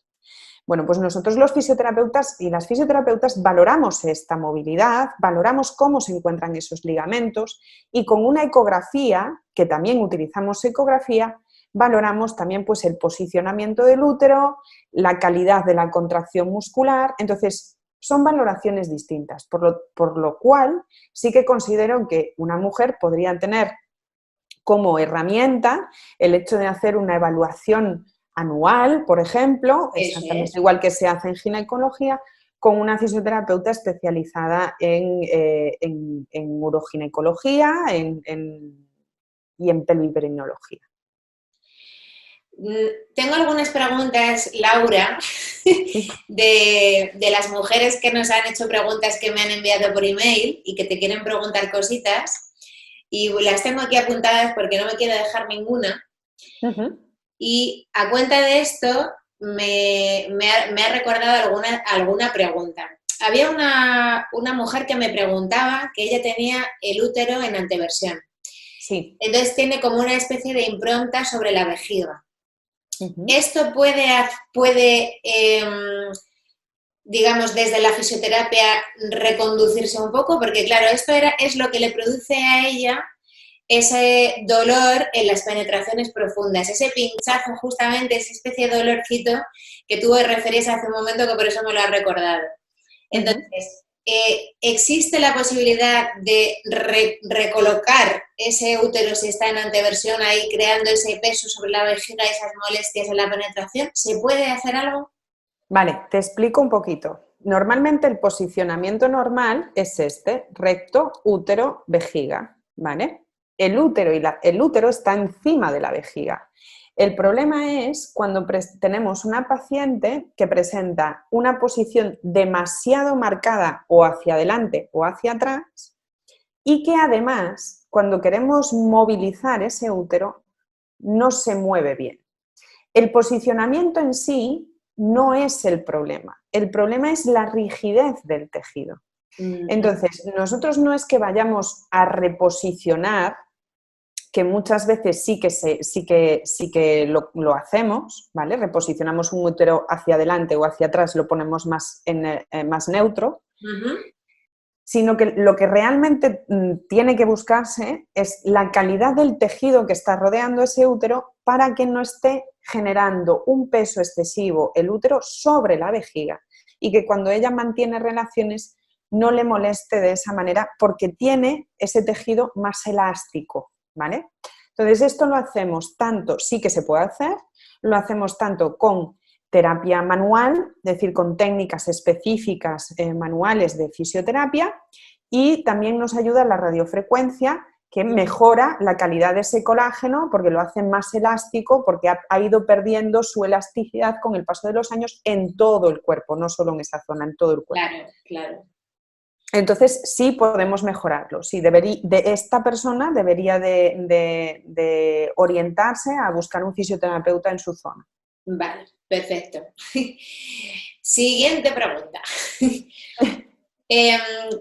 Bueno, pues nosotros los fisioterapeutas y las fisioterapeutas valoramos esta movilidad, valoramos cómo se encuentran esos ligamentos y con una ecografía, que también utilizamos ecografía, valoramos también pues el posicionamiento del útero, la calidad de la contracción muscular. Entonces, son valoraciones distintas, por lo cual sí que considero que una mujer podría tener como herramienta el hecho de hacer una evaluación anual, por ejemplo, exactamente igual que se hace en ginecología, con una fisioterapeuta especializada en uroginecología y en pelviperinología. Tengo algunas preguntas, Laura, de las mujeres que nos han hecho preguntas que me han enviado por email y que te quieren preguntar cositas. Y las tengo aquí apuntadas porque no me quiero dejar ninguna. Y a cuenta de esto me ha recordado alguna pregunta. Había una mujer que me preguntaba que ella tenía el útero en anteversión. Sí. Entonces tiene como una especie de impronta sobre la vejiga. Esto puede digamos, desde la fisioterapia reconducirse un poco, porque claro, esto es lo que le produce a ella ese dolor en las penetraciones profundas, ese pinchazo justamente, esa especie de dolorcito que tú referías hace un momento, que por eso me lo has recordado. Entonces, ¿existe la posibilidad de recolocar ese útero si está en anteversión ahí, creando ese peso sobre la vejiga, esas molestias en la penetración? ¿Se puede hacer algo? Vale, te explico un poquito. Normalmente el posicionamiento normal es recto, útero, vejiga, ¿vale? El útero está encima de la vejiga. El problema es cuando tenemos una paciente que presenta una posición demasiado marcada o hacia adelante o hacia atrás y que además, cuando queremos movilizar ese útero, no se mueve bien. El posicionamiento en sí no es el problema es la rigidez del tejido. Entonces, nosotros no es que vayamos a reposicionar, que muchas veces sí que lo hacemos, ¿vale? Reposicionamos un útero hacia adelante o hacia atrás, lo ponemos más neutro, sino que lo que realmente tiene que buscarse es la calidad del tejido que está rodeando ese útero para que no esté generando un peso excesivo el útero sobre la vejiga y que cuando ella mantiene relaciones no le moleste de esa manera porque tiene ese tejido más elástico, ¿vale? Entonces esto lo hacemos tanto, sí que se puede hacer, lo hacemos tanto con terapia manual, es decir, con técnicas específicas manuales de fisioterapia y también nos ayuda la radiofrecuencia que mejora la calidad de ese colágeno porque lo hace más elástico, porque ha ido perdiendo su elasticidad con el paso de los años en todo el cuerpo, no solo en esa zona, en todo el cuerpo. Claro, claro. Entonces, sí podemos mejorarlo. Sí, esta persona debería de orientarse a buscar un fisioterapeuta en su zona. Vale, perfecto. Siguiente pregunta.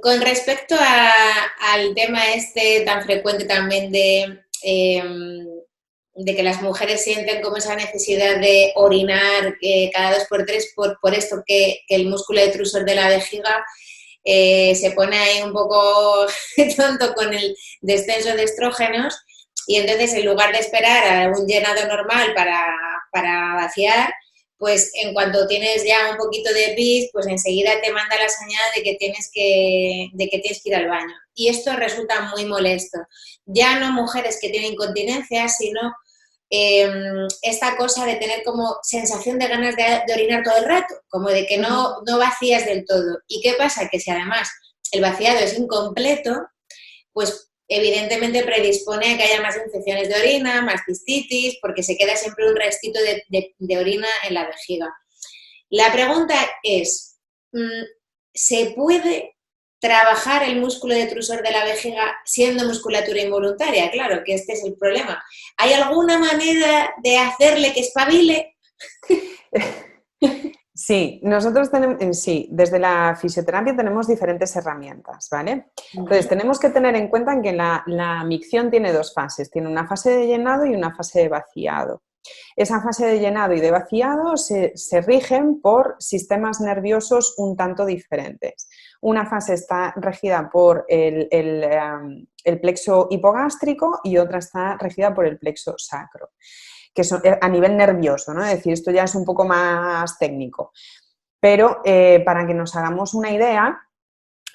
Con respecto al tema este tan frecuente también de que las mujeres sienten como esa necesidad de orinar cada 2 por esto que el músculo detrusor de la vejiga se pone ahí un poco tonto con el descenso de estrógenos y entonces en lugar de esperar a un llenado normal para vaciar, pues en cuanto tienes ya un poquito de pis, pues enseguida te manda la señal de que tienes que ir al baño. Y esto resulta muy molesto. Ya no mujeres que tienen incontinencia, sino esta cosa de tener como sensación de ganas de orinar todo el rato, como de que no vacías del todo. ¿Y qué pasa? Que si además el vaciado es incompleto, pues evidentemente predispone a que haya más infecciones de orina, más cistitis, porque se queda siempre un restito de orina en la vejiga. La pregunta es, ¿se puede trabajar el músculo detrusor de la vejiga siendo musculatura involuntaria? Claro, que este es el problema. ¿Hay alguna manera de hacerle que espabile? Sí, nosotros tenemos, sí, desde la fisioterapia tenemos diferentes herramientas, ¿vale? Entonces, tenemos que tener en cuenta que la micción tiene 2 fases, tiene una fase de llenado y una fase de vaciado. Esa fase de llenado y de vaciado se rigen por sistemas nerviosos un tanto diferentes. Una fase está regida por el plexo hipogástrico y otra está regida por el plexo sacro, que son a nivel nervioso, ¿no? Es decir, esto ya es un poco más técnico. Pero para que nos hagamos una idea,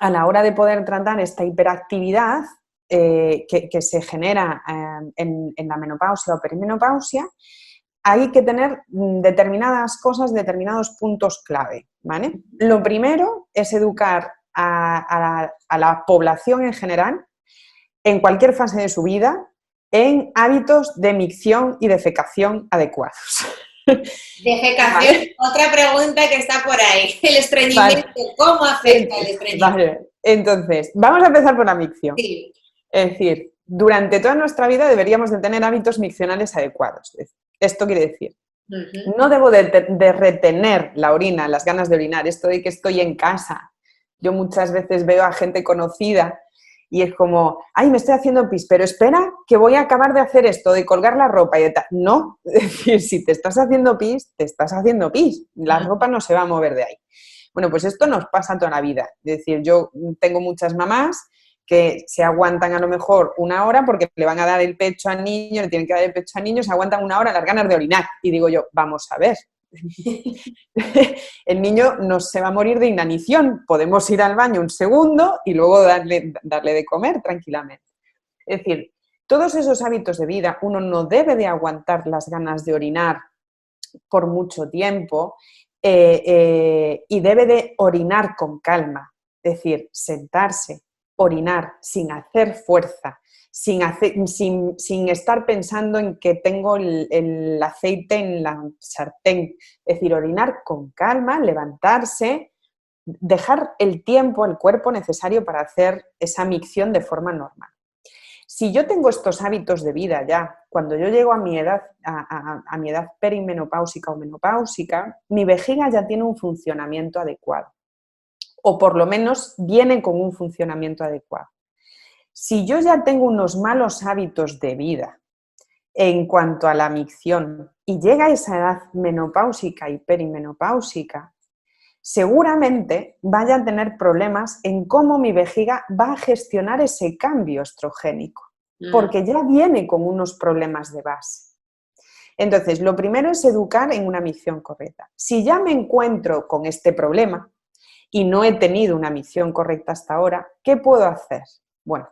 a la hora de poder tratar esta hiperactividad que se genera en la menopausia o perimenopausia, hay que tener determinadas cosas, determinados puntos clave, ¿vale? Lo primero es educar a la población en general, en cualquier fase de su vida, en hábitos de micción y defecación adecuados. Defecación, ¿Vale? otra pregunta que está por ahí. El estreñimiento, Vale. ¿cómo afecta el estreñimiento? Vale. Entonces, vamos a empezar por la micción. Sí. Es decir, durante toda nuestra vida deberíamos de tener hábitos miccionales adecuados. Esto quiere decir, no debo de retener la orina, las ganas de orinar, esto de que estoy en casa. Yo muchas veces veo a gente conocida y es como, ay, me estoy haciendo pis, pero espera que voy a acabar de hacer esto, de colgar la ropa y de tal. No, es decir, si te estás haciendo pis, te estás haciendo pis. La ropa no se va a mover de ahí. Bueno, pues esto nos pasa toda la vida. Es decir, yo tengo muchas mamás que se aguantan a lo mejor 1 hora porque le van a dar el pecho al niño, le tienen que dar el pecho al niño, se aguantan 1 hora las ganas de orinar. Y digo yo, vamos a ver, el niño no se va a morir de inanición, podemos ir al baño un segundo y luego darle de comer tranquilamente. Es decir, todos esos hábitos de vida, uno no debe de aguantar las ganas de orinar por mucho tiempo y debe de orinar con calma, es decir, sentarse, orinar sin hacer fuerza, sin estar pensando en que tengo el aceite en la sartén. Es decir, orinar con calma, levantarse, dejar el tiempo, el cuerpo necesario para hacer esa micción de forma normal. Si yo tengo estos hábitos de vida ya, cuando yo llego a mi edad, a mi edad perimenopáusica o menopáusica, mi vejiga ya tiene un funcionamiento adecuado, o por lo menos viene con un funcionamiento adecuado. Si yo ya tengo unos malos hábitos de vida en cuanto a la micción y llega a esa edad menopáusica y perimenopáusica, seguramente vaya a tener problemas en cómo mi vejiga va a gestionar ese cambio estrogénico, porque ya viene con unos problemas de base. Entonces, lo primero es educar en una micción correcta. Si ya me encuentro con este problema y no he tenido una micción correcta hasta ahora, ¿qué puedo hacer? Bueno,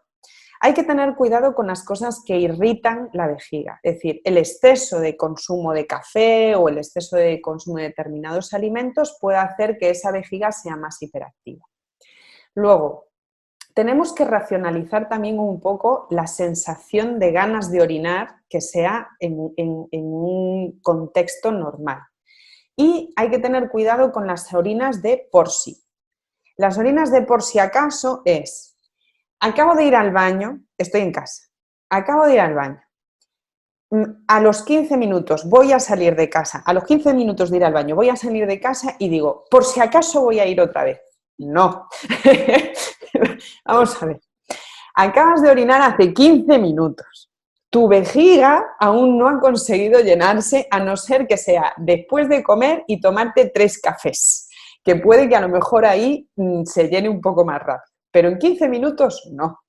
hay que tener cuidado con las cosas que irritan la vejiga, es decir, el exceso de consumo de café o el exceso de consumo de determinados alimentos puede hacer que esa vejiga sea más hiperactiva. Luego, tenemos que racionalizar también un poco la sensación de ganas de orinar que sea en un contexto normal. Y hay que tener cuidado con las orinas de por sí. Las orinas de por si acaso es, acabo de ir al baño, estoy en casa, acabo de ir al baño, a los 15 minutos voy a salir de casa, a los 15 minutos de ir al baño voy a salir de casa y digo, por si acaso voy a ir otra vez. No. Vamos a ver. Acabas de orinar hace 15 minutos. Tu vejiga aún no ha conseguido llenarse, a no ser que sea después de comer y tomarte 3 cafés, que puede que a lo mejor ahí se llene un poco más rápido. Pero en 15 minutos, no.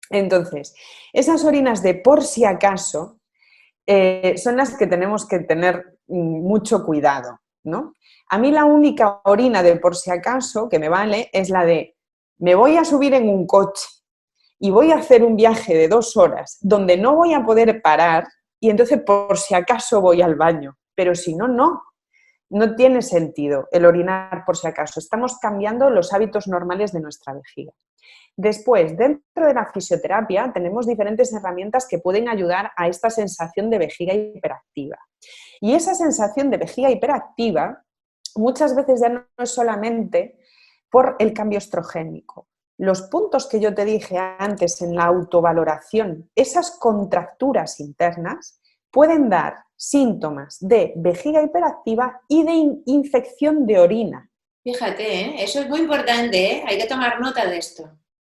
Entonces, esas orinas de por si acaso son las que tenemos que tener mucho cuidado, ¿no? A mí la única orina de por si acaso que me vale es la de me voy a subir en un coche y voy a hacer un viaje de 2 horas donde no voy a poder parar y entonces por si acaso voy al baño, pero si no, no. No tiene sentido el orinar por si acaso. Estamos cambiando los hábitos normales de nuestra vejiga. Después, dentro de la fisioterapia, tenemos diferentes herramientas que pueden ayudar a esta sensación de vejiga hiperactiva. Y esa sensación de vejiga hiperactiva muchas veces ya no es solamente por el cambio estrogénico. Los puntos que yo te dije antes en la autovaloración, esas contracturas internas, pueden dar síntomas de vejiga hiperactiva y de infección de orina. Fíjate, eso es muy importante, hay que tomar nota de esto.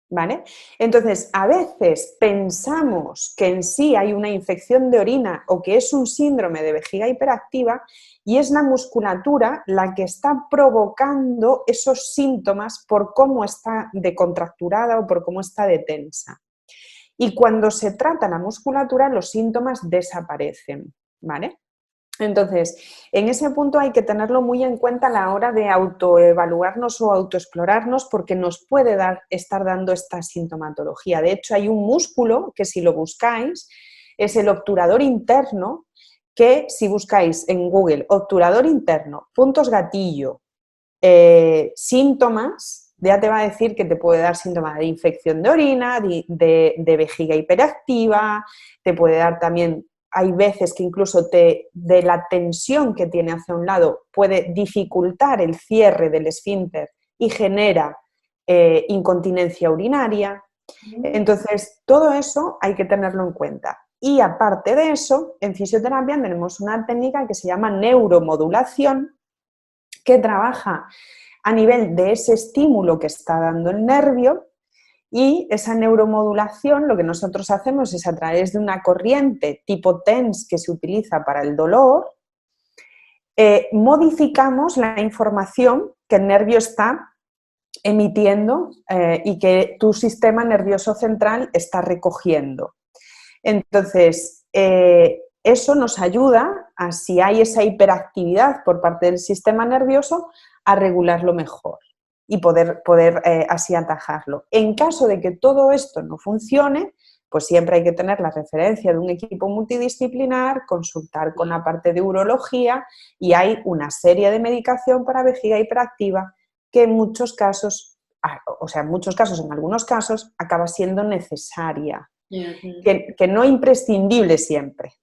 ¿Vale? Entonces, a veces pensamos que en sí hay una infección de orina o que es un síndrome de vejiga hiperactiva y es la musculatura la que está provocando esos síntomas por cómo está decontracturada o por cómo está de tensa. Y cuando se trata la musculatura, los síntomas desaparecen, ¿vale? Entonces, en ese punto hay que tenerlo muy en cuenta a la hora de autoevaluarnos o autoexplorarnos porque nos puede estar dando esta sintomatología. De hecho, hay un músculo que si lo buscáis es el obturador interno, que si buscáis en Google obturador interno, puntos gatillo, síntomas, ya te va a decir que te puede dar síntomas de infección de orina, de vejiga hiperactiva, te puede dar también... Hay veces que incluso de la tensión que tiene hacia un lado puede dificultar el cierre del esfínter y genera incontinencia urinaria. Entonces, todo eso hay que tenerlo en cuenta. Y aparte de eso, en fisioterapia tenemos una técnica que se llama neuromodulación, que trabaja a nivel de ese estímulo que está dando el nervio. Y esa neuromodulación lo que nosotros hacemos es a través de una corriente tipo TENS que se utiliza para el dolor, modificamos la información que el nervio está emitiendo y que tu sistema nervioso central está recogiendo. Entonces, eso nos ayuda a, si hay esa hiperactividad por parte del sistema nervioso, a regularlo mejor y poder así atajarlo. En caso de que todo esto no funcione, pues siempre hay que tener la referencia de un equipo multidisciplinar, consultar con la parte de urología y hay una serie de medicación para vejiga hiperactiva que en muchos casos, en algunos casos, acaba siendo necesaria, que no imprescindible siempre.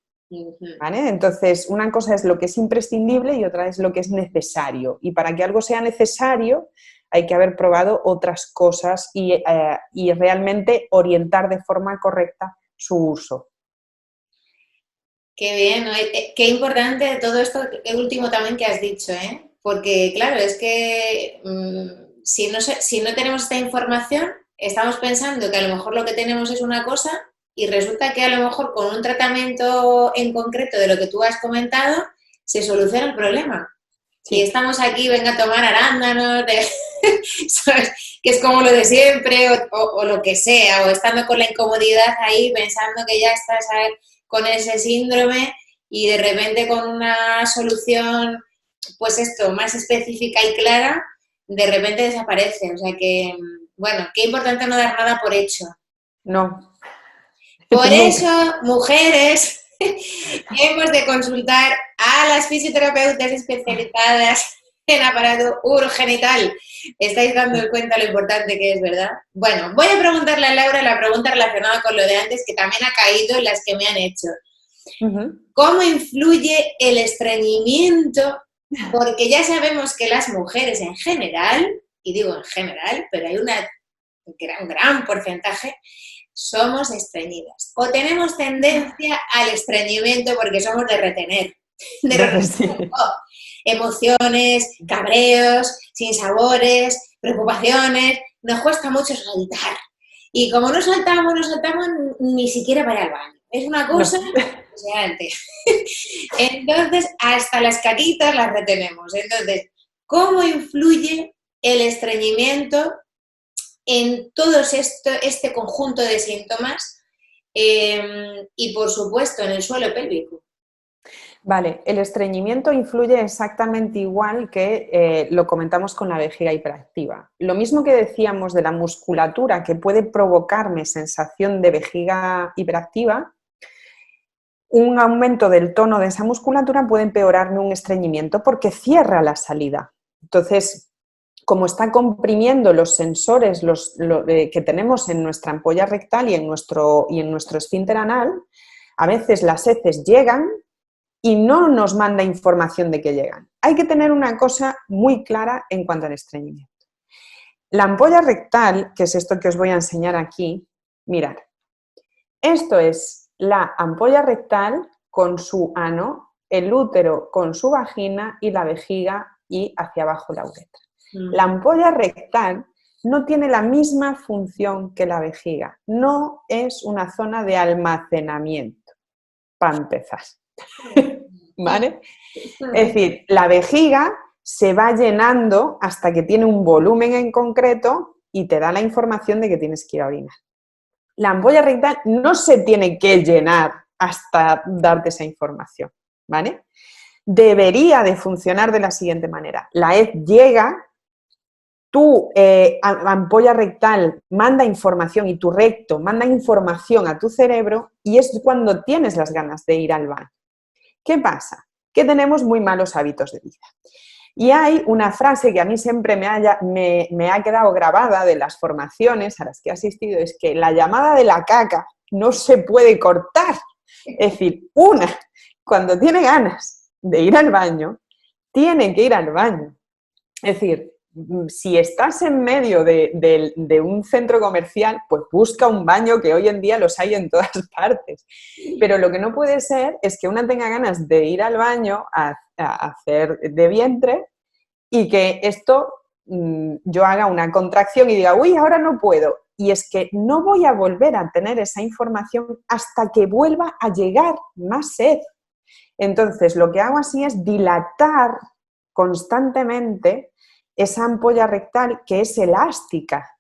¿Vale? Entonces, una cosa es lo que es imprescindible y otra es lo que es necesario. Y para que algo sea necesario, hay que haber probado otras cosas y realmente orientar de forma correcta su uso. Qué bien, qué importante todo esto, el último también que has dicho, ¿eh? Porque claro, es que si no tenemos esta información, estamos pensando que a lo mejor lo que tenemos es una cosa y resulta que a lo mejor con un tratamiento en concreto de lo que tú has comentado, se soluciona el problema. Sí. Y estamos aquí, venga a tomar arándanos, ¿sabes? Que es como lo de siempre, o lo que sea, o estando con la incomodidad ahí, pensando que ya estás con ese síndrome y de repente con una solución, pues esto, más específica y clara, de repente desaparece. O sea que, bueno, qué importante no dar nada por hecho. No. Por eso, mujeres, hemos de consultar a las fisioterapeutas especializadas en aparato urogenital. Estáis dando cuenta lo importante que es, ¿verdad? Bueno, voy a preguntarle a Laura la pregunta relacionada con lo de antes, que también ha caído en las que me han hecho. ¿Cómo influye el estreñimiento? Porque ya sabemos que las mujeres en general, y digo en general, pero hay un gran porcentaje, somos estreñidas. O tenemos tendencia al estreñimiento porque somos de retener. Emociones, cabreos, sinsabores, preocupaciones. Nos cuesta mucho soltar. Y como no soltamos, ni siquiera para ir al baño. Es una cosa impresionante. Entonces, hasta las caquitas las retenemos. Entonces, ¿cómo influye el estreñimiento en todo este conjunto de síntomas y, por supuesto, en el suelo pélvico? Vale, el estreñimiento influye exactamente igual que lo comentamos con la vejiga hiperactiva. Lo mismo que decíamos de la musculatura que puede provocarme sensación de vejiga hiperactiva, un aumento del tono de esa musculatura puede empeorarme un estreñimiento porque cierra la salida. Entonces, como está comprimiendo los sensores que tenemos en nuestra ampolla rectal y en nuestro esfínter anal, a veces las heces llegan y no nos manda información de que llegan. Hay que tener una cosa muy clara en cuanto al estreñimiento. La ampolla rectal, que es esto que os voy a enseñar aquí, mirad, esto es la ampolla rectal con su ano, el útero con su vagina y la vejiga y hacia abajo la uretra. La ampolla rectal no tiene la misma función que la vejiga, no es una zona de almacenamiento, para empezar. ¿Vale? Es decir, la vejiga se va llenando hasta que tiene un volumen en concreto y te da la información de que tienes que ir a orinar. La ampolla rectal no se tiene que llenar hasta darte esa información, ¿vale? Debería de funcionar de la siguiente manera. La hez llega, tu ampolla rectal manda información y tu recto manda información a tu cerebro y es cuando tienes las ganas de ir al baño. ¿Qué pasa? Que tenemos muy malos hábitos de vida. Y hay una frase que a mí siempre me ha quedado grabada de las formaciones a las que he asistido, es que la llamada de la caca no se puede cortar. Es decir, cuando tiene ganas de ir al baño, tiene que ir al baño. Es decir, si estás en medio de un centro comercial, pues busca un baño, que hoy en día los hay en todas partes. Pero lo que no puede ser es que una tenga ganas de ir al baño a hacer de vientre y que esto yo haga una contracción y diga, uy, ahora no puedo. Y es que no voy a volver a tener esa información hasta que vuelva a llegar más sed. Entonces, lo que hago así es dilatar constantemente esa ampolla rectal que es elástica.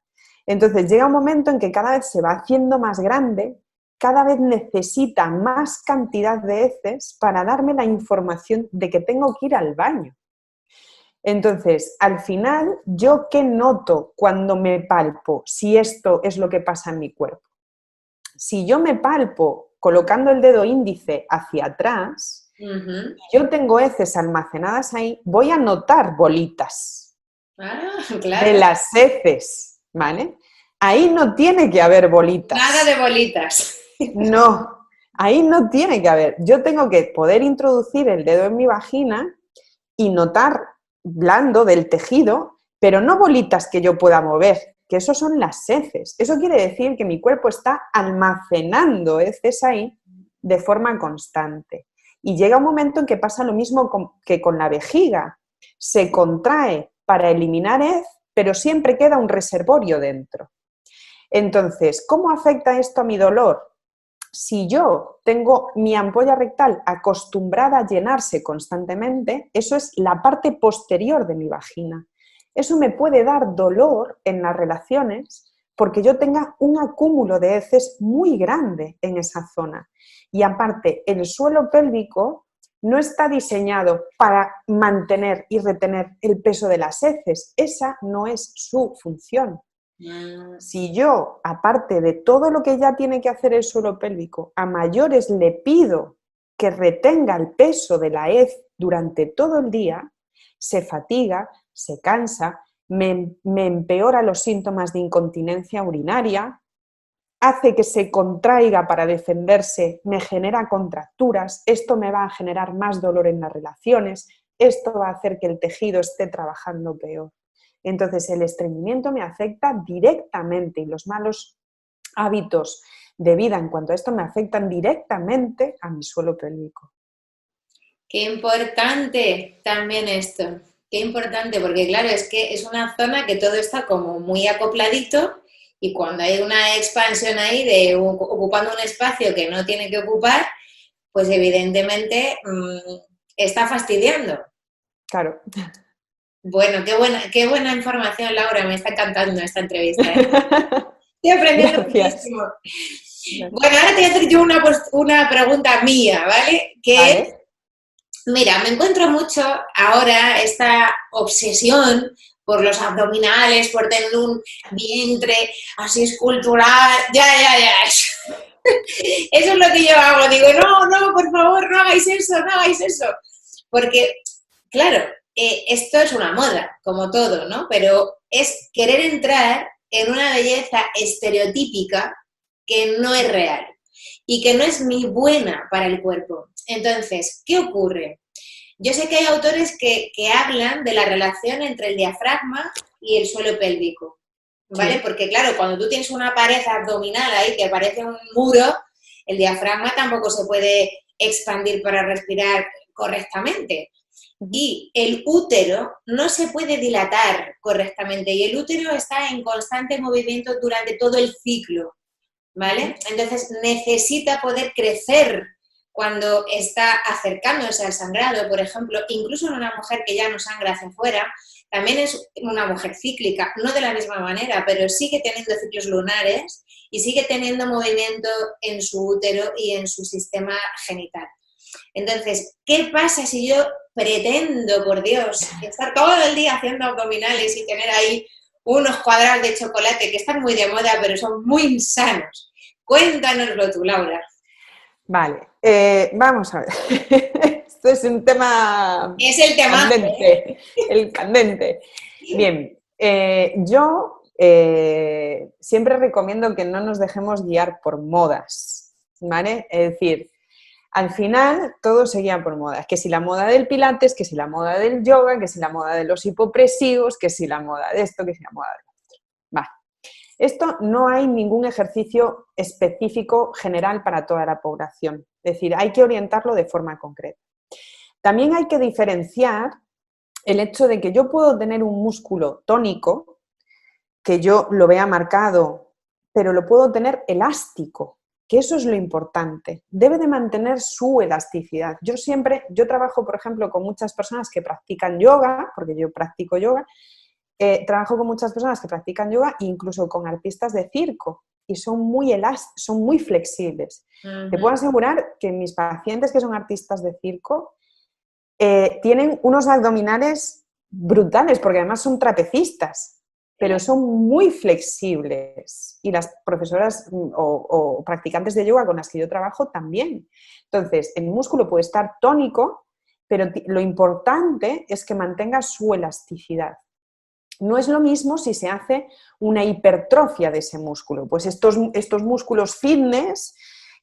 Entonces llega un momento en que cada vez se va haciendo más grande, cada vez necesita más cantidad de heces para darme la información de que tengo que ir al baño. Entonces, al final, ¿yo qué noto cuando me palpo? Si esto es lo que pasa en mi cuerpo. Si yo me palpo colocando el dedo índice hacia atrás, y yo tengo heces almacenadas ahí, voy a notar bolitas. Claro. De las heces, ¿vale? Ahí no tiene que haber bolitas. Nada de bolitas. No, ahí no tiene que haber. Yo tengo que poder introducir el dedo en mi vagina y notar blando del tejido, pero no bolitas que yo pueda mover, que eso son las heces. Eso quiere decir que mi cuerpo está almacenando heces ahí de forma constante. Y llega un momento en que pasa lo mismo que con la vejiga. Se contrae para eliminar hez, pero siempre queda un reservorio dentro. Entonces, ¿cómo afecta esto a mi dolor? Si yo tengo mi ampolla rectal acostumbrada a llenarse constantemente, eso es la parte posterior de mi vagina. Eso me puede dar dolor en las relaciones porque yo tenga un acúmulo de heces muy grande en esa zona. Y aparte, el suelo pélvico no está diseñado para mantener y retener el peso de las heces. Esa no es su función. Si yo, aparte de todo lo que ya tiene que hacer el suelo pélvico, a mayores le pido que retenga el peso de la hez durante todo el día, se fatiga, se cansa, me empeora los síntomas de incontinencia urinaria, hace que se contraiga para defenderse, me genera contracturas, esto me va a generar más dolor en las relaciones, esto va a hacer que el tejido esté trabajando peor. Entonces el estreñimiento me afecta directamente y los malos hábitos de vida en cuanto a esto me afectan directamente a mi suelo pélvico. Qué importante también esto, qué importante, porque claro, es que es una zona que todo está como muy acopladito y cuando hay una expansión ahí de ocupando un espacio que no tiene que ocupar, pues evidentemente está fastidiando. Claro. Bueno, qué buena información, Laura, me está encantando esta entrevista, ¿eh? Estoy aprendiendo muchísimo. Bueno, ahora te voy a hacer yo una pregunta mía, ¿vale? Vale. Mira, me encuentro mucho ahora esta obsesión por los abdominales, por tener un vientre así escultural, ya. Eso es lo que yo hago, digo, no, por favor, no hagáis eso. Porque, claro, esto es una moda, como todo, ¿no? Pero es querer entrar en una belleza estereotípica que no es real y que no es ni buena para el cuerpo. Entonces, ¿qué ocurre? Yo sé que hay autores que hablan de la relación entre el diafragma y el suelo pélvico, ¿vale? Sí. Porque, claro, cuando tú tienes una pared abdominal ahí que parece un muro, el diafragma tampoco se puede expandir para respirar correctamente. Y el útero no se puede dilatar correctamente y el útero está en constante movimiento durante todo el ciclo, ¿vale? Entonces necesita poder crecer cuando está acercándose al sangrado, por ejemplo, incluso en una mujer que ya no sangra hacia afuera, también es una mujer cíclica, no de la misma manera, pero sigue teniendo ciclos lunares y sigue teniendo movimiento en su útero y en su sistema genital. Entonces, ¿qué pasa si yo pretendo, por Dios, estar todo el día haciendo abdominales y tener ahí unos cuadrados de chocolate que están muy de moda, pero son muy insanos? Cuéntanoslo tú, Laura. Vale, vamos a ver. Esto es un tema... Es el tema candente, el candente. Bien, yo siempre recomiendo que no nos dejemos guiar por modas, ¿vale? Es decir, al final todo se guía por modas, que si la moda del pilates, que si la moda del yoga, que si la moda de los hipopresivos, que si la moda de esto, que si la moda de lo otro. Vale. Esto no hay ningún ejercicio específico general para toda la población, es decir, hay que orientarlo de forma concreta. También hay que diferenciar el hecho de que yo puedo tener un músculo tónico, que yo lo vea marcado, pero lo puedo tener elástico, que eso es lo importante, debe de mantener su elasticidad. Yo trabajo, por ejemplo, con muchas personas que practican yoga, porque yo practico yoga, trabajo con muchas personas que practican yoga e incluso con artistas de circo y son muy son muy flexibles. Te puedo asegurar que mis pacientes que son artistas de circo tienen unos abdominales brutales porque además son trapecistas, pero son muy flexibles y las profesoras o practicantes de yoga con las que yo trabajo también. Entonces, el músculo puede estar tónico, pero lo importante es que mantenga su elasticidad. No es lo mismo si se hace una hipertrofia de ese músculo. Pues estos músculos fitness,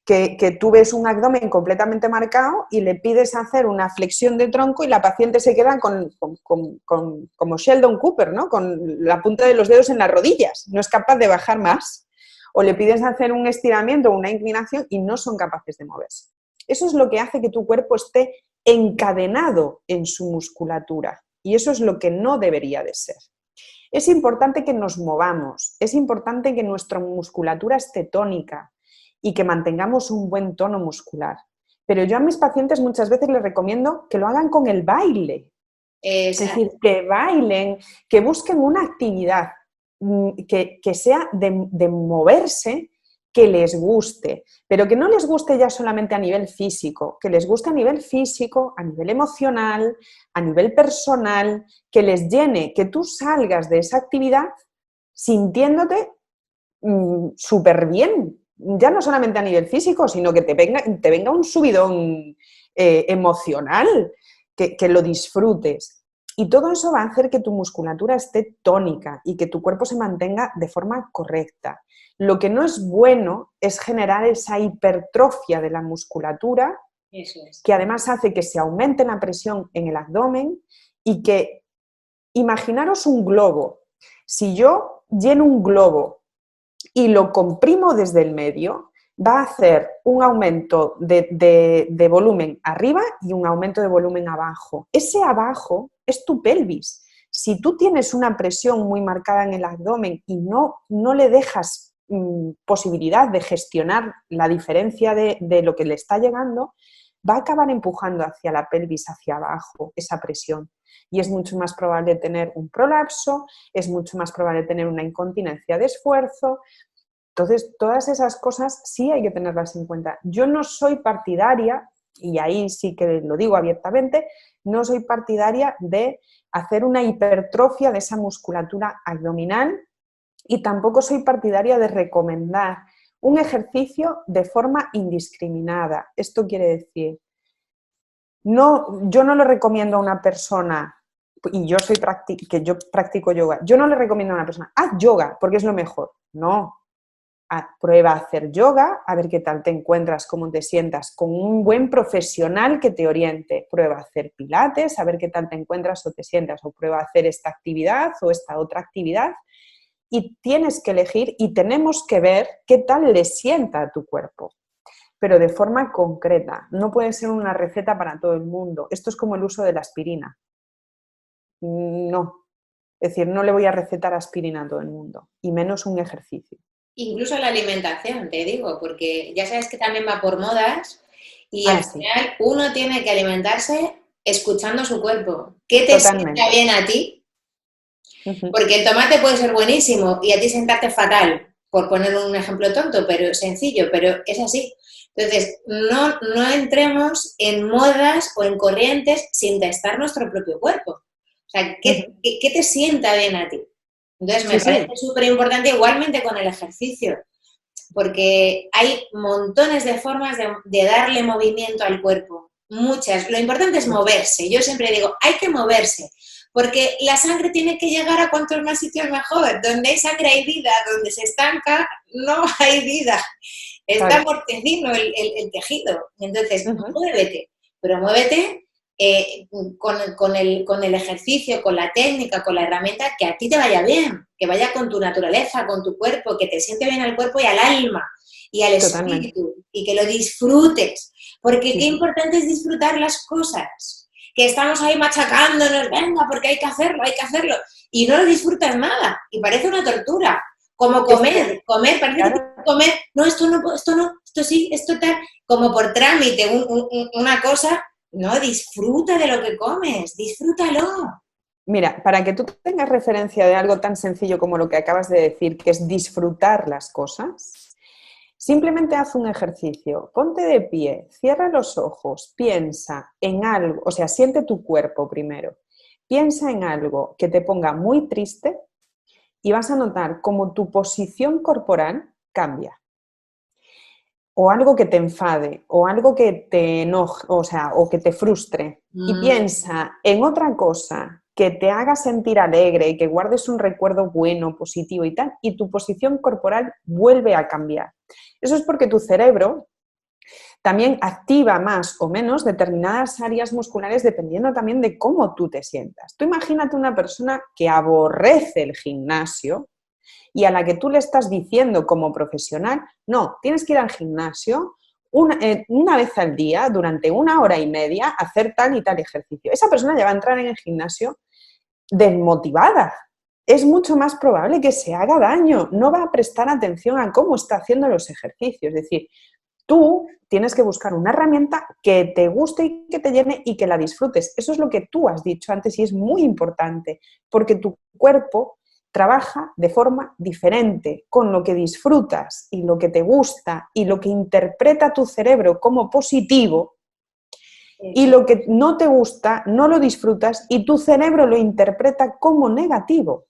que tú ves un abdomen completamente marcado y le pides hacer una flexión de tronco y la paciente se queda como Sheldon Cooper, ¿no? Con la punta de los dedos en las rodillas. No es capaz de bajar más. O le pides hacer un estiramiento o una inclinación y no son capaces de moverse. Eso es lo que hace que tu cuerpo esté encadenado en su musculatura. Y eso es lo que no debería de ser. Es importante que nos movamos, es importante que nuestra musculatura esté tónica y que mantengamos un buen tono muscular. Pero yo a mis pacientes muchas veces les recomiendo que lo hagan con el baile. Es decir, que bailen, que busquen una actividad que sea de moverse, que les guste, pero que no les guste ya solamente a nivel físico, que les guste a nivel físico, a nivel emocional, a nivel personal, que les llene, que tú salgas de esa actividad sintiéndote súper bien, ya no solamente a nivel físico, sino que te venga un subidón emocional, que lo disfrutes. Y todo eso va a hacer que tu musculatura esté tónica y que tu cuerpo se mantenga de forma correcta. Lo que no es bueno es generar esa hipertrofia de la musculatura, Eso es. que además hace que se aumente la presión en el abdomen y que, imaginaros un globo. Si yo lleno un globo y lo comprimo desde el medio, va a hacer un aumento de volumen arriba y un aumento de volumen abajo. Ese abajo es tu pelvis. Si tú tienes una presión muy marcada en el abdomen y no le dejas posibilidad de gestionar la diferencia de lo que le está llegando, va a acabar empujando hacia la pelvis, hacia abajo, esa presión. Y es mucho más probable tener un prolapso, es mucho más probable tener una incontinencia de esfuerzo. Entonces, todas esas cosas sí hay que tenerlas en cuenta. Yo no soy partidaria, y ahí sí que lo digo abiertamente, no soy partidaria de hacer una hipertrofia de esa musculatura abdominal y tampoco soy partidaria de recomendar un ejercicio de forma indiscriminada. Esto quiere decir, yo no le recomiendo a una persona, y que yo practico yoga, yo no le recomiendo a una persona, haz yoga porque es lo mejor. No. Prueba a hacer yoga, a ver qué tal te encuentras, cómo te sientas, con un buen profesional que te oriente. Prueba a hacer pilates, a ver qué tal te encuentras o te sientas, o prueba a hacer esta actividad o esta otra actividad. Y tienes que elegir y tenemos que ver qué tal le sienta a tu cuerpo, pero de forma concreta. No puede ser una receta para todo el mundo. Esto es como el uso de la aspirina. No. Es decir, no le voy a recetar aspirina a todo el mundo, y menos un ejercicio. Incluso la alimentación, te digo, porque ya sabes que también va por modas y al Sí, final uno tiene que alimentarse escuchando su cuerpo. ¿Qué te sienta totalmente. bien a ti? Uh-huh. Porque el tomate puede ser buenísimo y a ti sentarte fatal, por poner un ejemplo tonto, pero sencillo, pero es así. Entonces, no entremos en modas o en corrientes sin testar nuestro propio cuerpo. O sea, Uh-huh. ¿qué te sienta bien a ti? Entonces, me Sí, parece sí, súper importante igualmente con el ejercicio, porque hay montones de formas de darle movimiento al cuerpo, muchas. Lo importante es mucho. moverse. Yo siempre digo, hay que moverse, porque la sangre tiene que llegar a cuantos más sitios mejor. Donde hay sangre hay vida, donde se estanca no hay vida. Está Claro. mortecino el tejido. Entonces, Uh-huh. muévete, pero muévete con el ejercicio, con la técnica, con la herramienta, que a ti te vaya bien, que vaya con tu naturaleza, con tu cuerpo, que te siente bien al cuerpo y al alma y al Totalmente. espíritu y que lo disfrutes. Porque Sí, qué sí. importante es disfrutar las cosas. Que estamos ahí machacándonos, venga, porque hay que hacerlo. Y no lo disfrutas nada y parece una tortura. Como Es que, comer, parece que tienes claro, que comer, no, esto no, esto sí, esto tal, como por trámite, una cosa. No, disfruta de lo que comes, disfrútalo. mira, para que tú tengas referencia de algo tan sencillo como lo que acabas de decir, que es disfrutar las cosas, simplemente haz un ejercicio, ponte de pie, cierra los ojos, piensa en algo, o sea, siente tu cuerpo primero, piensa en algo que te ponga muy triste y vas a notar cómo tu posición corporal cambia. O algo que te enfade, o algo que te enoje, o sea, o que te frustre, y Mm, piensa en otra cosa que te haga sentir alegre y que guardes un recuerdo bueno, positivo y tal, y tu posición corporal vuelve a cambiar. Eso es porque tu cerebro también activa más o menos determinadas áreas musculares dependiendo también de cómo tú te sientas. Tú imagínate una persona que aborrece el gimnasio y a la que tú le estás diciendo como profesional, no, tienes que ir al gimnasio una vez al día, durante 1 hora y media, hacer tal y tal ejercicio. Esa persona ya va a entrar en el gimnasio desmotivada. Es mucho más probable que se haga daño, no va a prestar atención a cómo está haciendo los ejercicios. Es decir, tú tienes que buscar una herramienta que te guste y que te llene y que la disfrutes. Eso es lo que tú has dicho antes y es muy importante, porque tu cuerpo trabaja de forma diferente, con lo que disfrutas y lo que te gusta y lo que interpreta tu cerebro como positivo, y eso. lo que no te gusta no lo disfrutas y tu cerebro lo interpreta como negativo.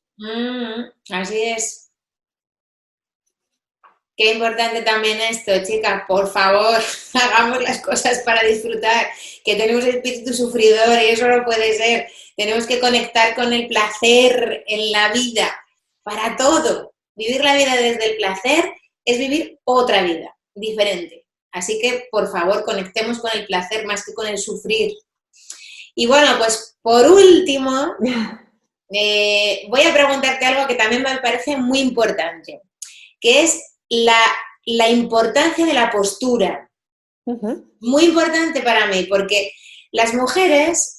Así es. Qué importante también esto, chicas, por favor, hagamos las cosas para disfrutar, que tenemos espíritu sufridor y eso no puede ser. Tenemos que conectar con el placer en la vida, para todo. Vivir la vida desde el placer es vivir otra vida, diferente. Así que, por favor, conectemos con el placer más que con el sufrir. Y bueno, pues por último, voy a preguntarte algo que también me parece muy importante, que es la importancia de la postura. Muy importante para mí, porque las mujeres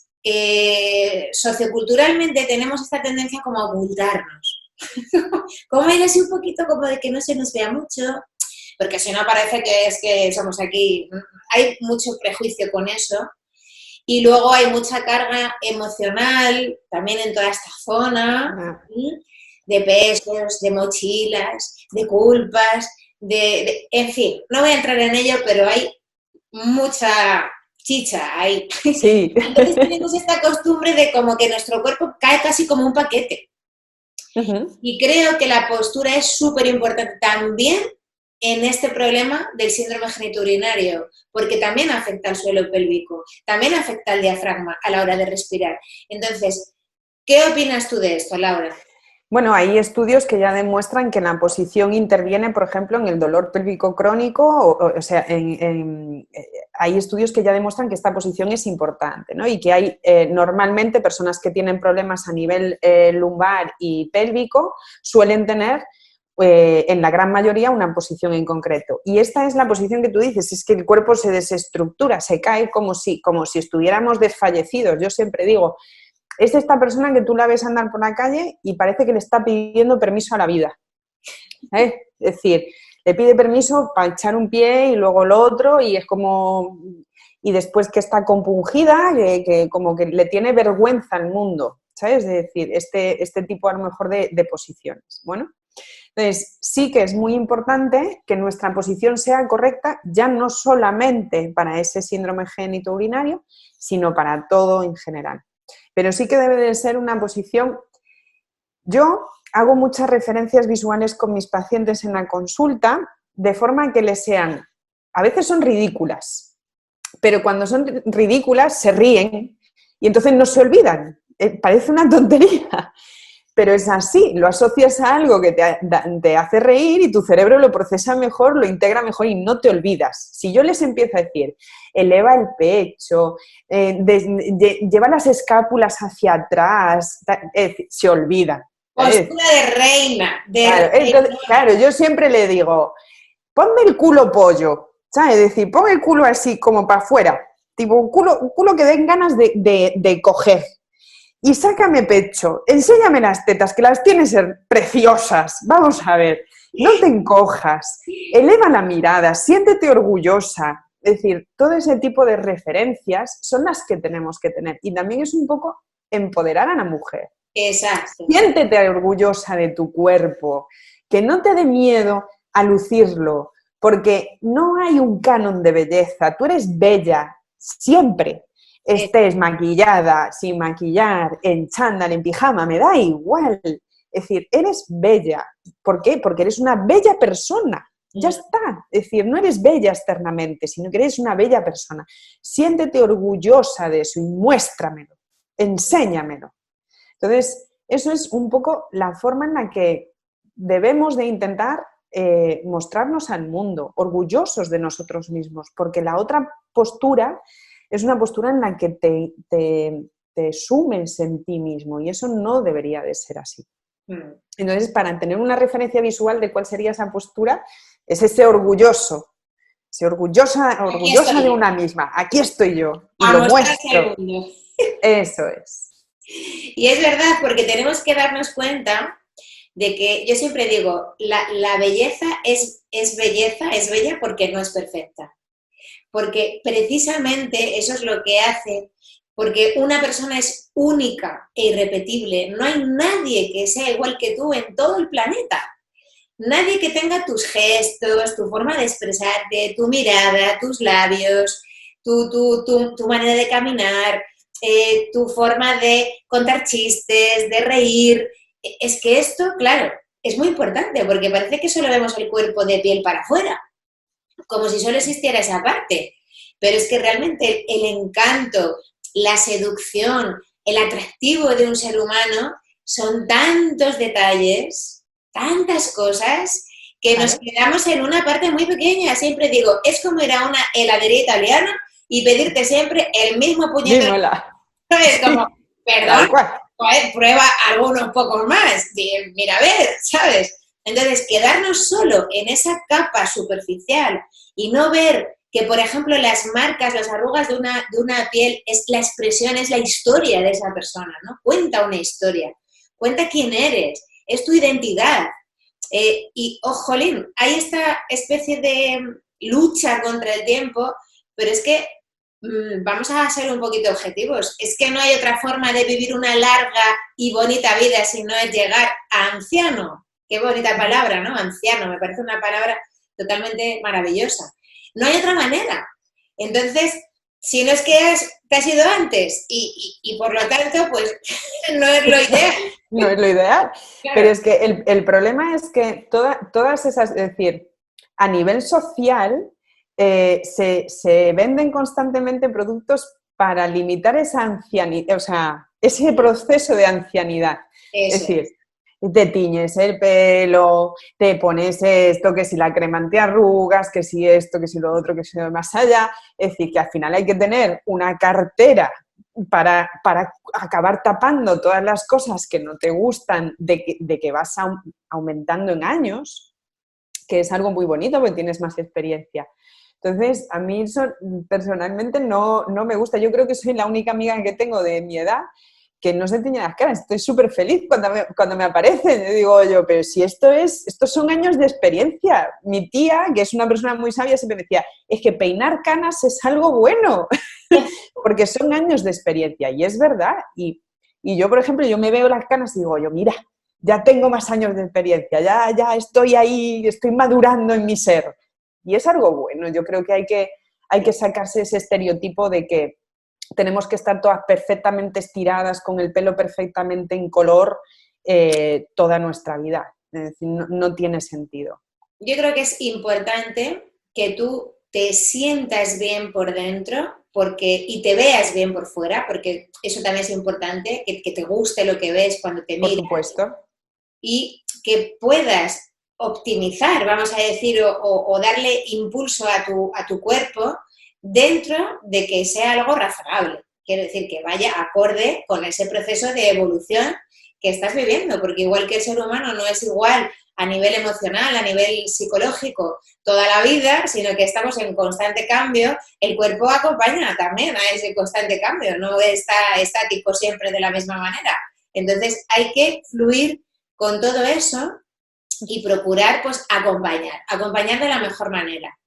socioculturalmente tenemos esta tendencia como a ocultarnos. Como ir así un poquito como de que no se nos vea mucho, porque si no parece que es que somos aquí. Hay mucho prejuicio con eso. Y luego hay mucha carga emocional también en toda esta zona, de pesos, de mochilas, de culpas, en fin, no voy a entrar en ello, pero hay mucha chicha ahí. Sí. Entonces tenemos esta costumbre de como que nuestro cuerpo cae casi como un paquete. Y creo que la postura es súper importante también en este problema del síndrome genitourinario, porque también afecta al suelo pélvico, también afecta al diafragma a la hora de respirar. Entonces, ¿qué opinas tú de esto, Laura? Bueno, hay estudios que ya demuestran que la posición interviene, por ejemplo, en el dolor pélvico crónico, hay estudios que ya demuestran que esta posición es importante, ¿no? Y que hay normalmente personas que tienen problemas a nivel lumbar y pélvico suelen tener en la gran mayoría una posición en concreto. Y esta es la posición que tú dices, es que el cuerpo se desestructura, se cae como si estuviéramos desfallecidos. Yo siempre digo, es esta persona que tú la ves andar por la calle y parece que le está pidiendo permiso a la vida. Es decir, le pide permiso para echar un pie y luego el otro y es como... Y después que está compungida, que como que le tiene vergüenza al mundo, ¿sabes? Es decir, este tipo a lo mejor de posiciones. Bueno, entonces sí que es muy importante que nuestra posición sea correcta, ya no solamente para ese síndrome genitourinario, sino para todo en general. Pero sí que debe de ser una posición... Yo hago muchas referencias visuales con mis pacientes en la consulta, de forma que les sean... A veces son ridículas, pero cuando son ridículas se ríen y entonces no se olvidan. Parece una tontería, pero es así. Lo asocias a algo que te hace reír y tu cerebro lo procesa mejor, lo integra mejor y no te olvidas. Si yo les empiezo a decir, eleva el pecho, lleva las escápulas hacia atrás, se olvidan. Postura de reina. Claro, yo siempre le digo, ponme el culo pollo, ¿sabes? Es decir, pon el culo así como para afuera, tipo un culo que den ganas de coger. Y sácame pecho, enséñame las tetas, que las tienes preciosas, vamos a ver, no te encojas, eleva la mirada, siéntete orgullosa. Es decir, todo ese tipo de referencias son las que tenemos que tener. Y también es un poco empoderar a la mujer. Exacto. Siéntete orgullosa de tu cuerpo, que no te dé miedo a lucirlo, porque no hay un canon de belleza, tú eres bella siempre. Estés maquillada, sin maquillar, en chándal, en pijama, me da igual. Es decir, eres bella. ¿Por qué? Porque eres una bella persona. Ya está. Es decir, no eres bella externamente, sino que eres una bella persona. Siéntete orgullosa de eso y muéstramelo, enséñamelo. Entonces, eso es un poco la forma en la que debemos de intentar mostrarnos al mundo, orgullosos de nosotros mismos, porque la otra postura es una postura en la que te sumes en ti mismo y eso no debería de ser así. Entonces, para tener una referencia visual de cuál sería esa postura, es ese orgulloso, orgullosa de una misma. Aquí estoy yo y lo muestro. Eso es. Y es verdad, porque tenemos que darnos cuenta de que, yo siempre digo, la belleza es belleza, es bella porque no es perfecta. Porque precisamente eso es lo que hace, porque una persona es única e irrepetible. No hay nadie que sea igual que tú en todo el planeta. Nadie que tenga tus gestos, tu forma de expresarte, tu mirada, tus labios, tu manera de caminar, tu forma de contar chistes, de reír. Es que esto, claro, es muy importante porque parece que solo vemos el cuerpo de piel para afuera, como si solo existiera esa parte. Pero es que realmente el encanto, la seducción, el atractivo de un ser humano son tantos detalles, tantas cosas, que nos quedamos en una parte muy pequeña. Siempre digo, es como ir a una heladería italiana y pedirte siempre el mismo puñetero. Dímela. Es como, perdón, Tal pues, prueba algunos pocos más, mira a ver, ¿sabes? Entonces, quedarnos solo en esa capa superficial y no ver que, por ejemplo, las marcas, las arrugas de una piel, es la expresión, es la historia de esa persona, ¿no? Cuenta una historia, cuenta quién eres, es tu identidad. Y, ojolín, hay esta especie de lucha contra el tiempo, pero es que vamos a ser un poquito objetivos. Es que no hay otra forma de vivir una larga y bonita vida si no es llegar a anciano. Qué bonita palabra, ¿no? Anciano, me parece una palabra totalmente maravillosa. No hay otra manera. Entonces, si no es que te has ido antes y por lo tanto, pues no es lo ideal. No es lo ideal. Claro. Pero es que el problema es que todas esas, es decir, a nivel social se venden constantemente productos para limitar esa ancianidad, o sea, ese proceso de ancianidad. Eso Es decir, te tiñes el pelo, te pones esto, que si la crema antiarrugas, que si esto, que si lo otro, que si lo más allá. Es decir, que al final hay que tener una cartera para acabar tapando todas las cosas que no te gustan de que vas aumentando en años, que es algo muy bonito porque tienes más experiencia. Entonces, a mí eso personalmente no me gusta. Yo creo que soy la única amiga que tengo de mi edad que no se tiñe las caras. Estoy súper feliz cuando me aparecen. Yo digo, pero si estos son años de experiencia. Mi tía, que es una persona muy sabia, siempre me decía, es que peinar canas es algo bueno, porque son años de experiencia. Y es verdad. Y yo, por ejemplo, yo me veo las canas y digo, mira, ya tengo más años de experiencia, ya estoy ahí, estoy madurando en mi ser. Y es algo bueno. Yo creo que hay que sacarse ese estereotipo de que tenemos que estar todas perfectamente estiradas, con el pelo perfectamente en color toda nuestra vida. Es decir, no tiene sentido. Yo creo que es importante que tú te sientas bien por dentro y te veas bien por fuera, porque eso también es importante, que te guste lo que ves cuando te miras. Por supuesto. Y que puedas optimizar, vamos a decir, o darle impulso a tu cuerpo dentro de que sea algo razonable. Quiero decir, que vaya acorde con ese proceso de evolución que estás viviendo, porque igual que el ser humano no es igual a nivel emocional, a nivel psicológico, toda la vida, sino que estamos en constante cambio, el cuerpo acompaña también a ese constante cambio, no está estático siempre de la misma manera. Entonces hay que fluir con todo eso y procurar pues acompañar de la mejor manera,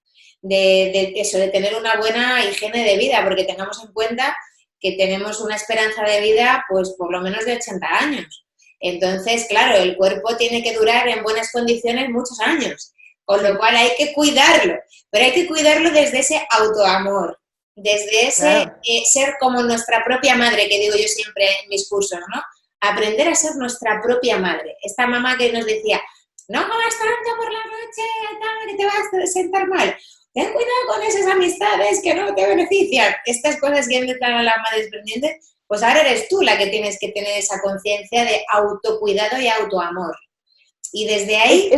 de tener una buena higiene de vida, porque tengamos en cuenta que tenemos una esperanza de vida pues por lo menos de 80 años. Entonces, claro, el cuerpo tiene que durar en buenas condiciones muchos años, con lo cual hay que cuidarlo, pero hay que cuidarlo desde ese autoamor, desde ese ser como nuestra propia madre, que digo yo siempre en mis cursos, ¿no? Aprender a ser nuestra propia madre. Esta mamá que nos decía, no comas tanto por la noche, que te vas a sentar mal. Ten cuidado con esas amistades que no te benefician. Estas cosas que empiezan a la madre desprendiente, pues ahora eres tú la que tienes que tener esa conciencia de autocuidado y autoamor. Y desde ahí...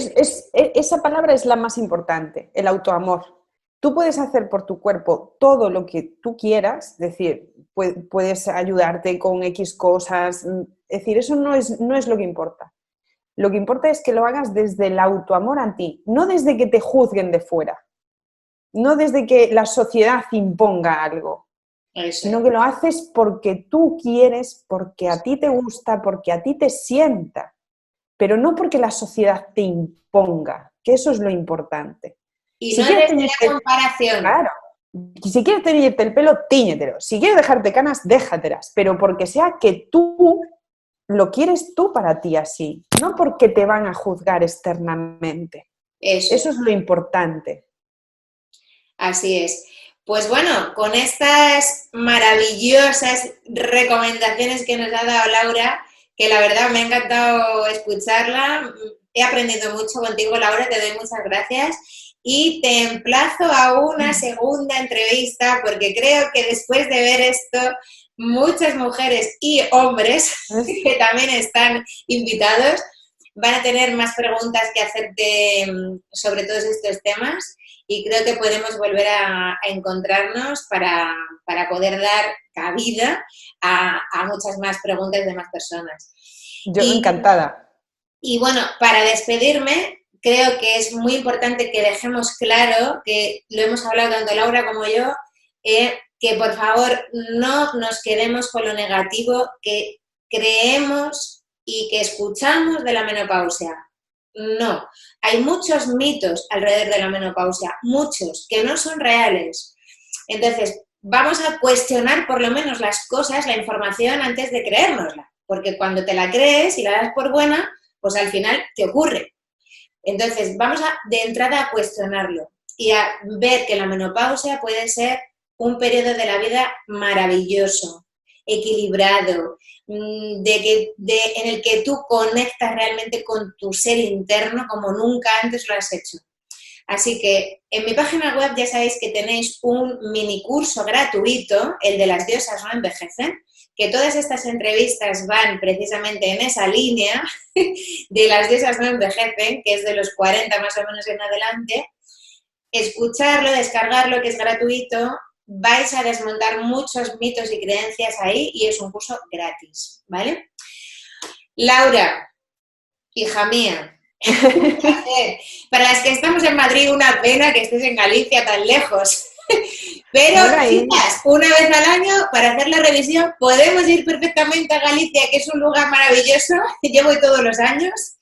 Esa palabra es la más importante, el autoamor. Tú puedes hacer por tu cuerpo todo lo que tú quieras, es decir, puedes ayudarte con X cosas, es decir, eso no es lo que importa. Lo que importa es que lo hagas desde el autoamor a ti, no desde que te juzguen de fuera, no desde que la sociedad imponga algo, sino que lo haces porque tú quieres, porque a ti te gusta, porque a ti te sienta, pero no porque la sociedad te imponga, que eso es lo importante. Y si no desde la comparación. Claro. Si quieres teñirte el pelo, tíñetelo. Si quieres dejarte canas, déjatelas. Pero porque sea que tú lo quieres tú para ti así, no porque te van a juzgar externamente. Eso es lo importante. Así es. Pues bueno, con estas maravillosas recomendaciones que nos ha dado Laura, que la verdad me ha encantado escucharla, he aprendido mucho contigo, Laura, te doy muchas gracias y te emplazo a una segunda entrevista porque creo que después de ver esto muchas mujeres y hombres que también están invitados. Van a tener más preguntas que hacerte sobre todos estos temas y creo que podemos volver a encontrarnos para poder dar cabida a muchas más preguntas de más personas. Yo encantada. Y bueno, para despedirme, creo que es muy importante que dejemos claro, que lo hemos hablado tanto Laura como yo, que por favor no nos quedemos con lo negativo que creemos y que escuchamos de la menopausia. No, hay muchos mitos alrededor de la menopausia, muchos, que no son reales. Entonces, vamos a cuestionar por lo menos las cosas, la información, antes de creérnosla, porque cuando te la crees y la das por buena, pues al final te ocurre. Entonces, vamos de entrada a cuestionarlo y a ver que la menopausia puede ser un periodo de la vida maravilloso, equilibrado, en el que tú conectas realmente con tu ser interno como nunca antes lo has hecho. Así que en mi página web ya sabéis que tenéis un mini curso gratuito, el de las diosas no envejecen, que todas estas entrevistas van precisamente en esa línea de las diosas no envejecen, que es de los 40 más o menos en adelante. Escucharlo, descargarlo, que es gratuito, vais a desmontar muchos mitos y creencias ahí y es un curso gratis, ¿vale? Laura, hija mía, un placer. Para las que estamos en Madrid, una pena que estés en Galicia tan lejos. Pero, chicas, una vez al año, para hacer la revisión, podemos ir perfectamente a Galicia, que es un lugar maravilloso, yo voy todos los años,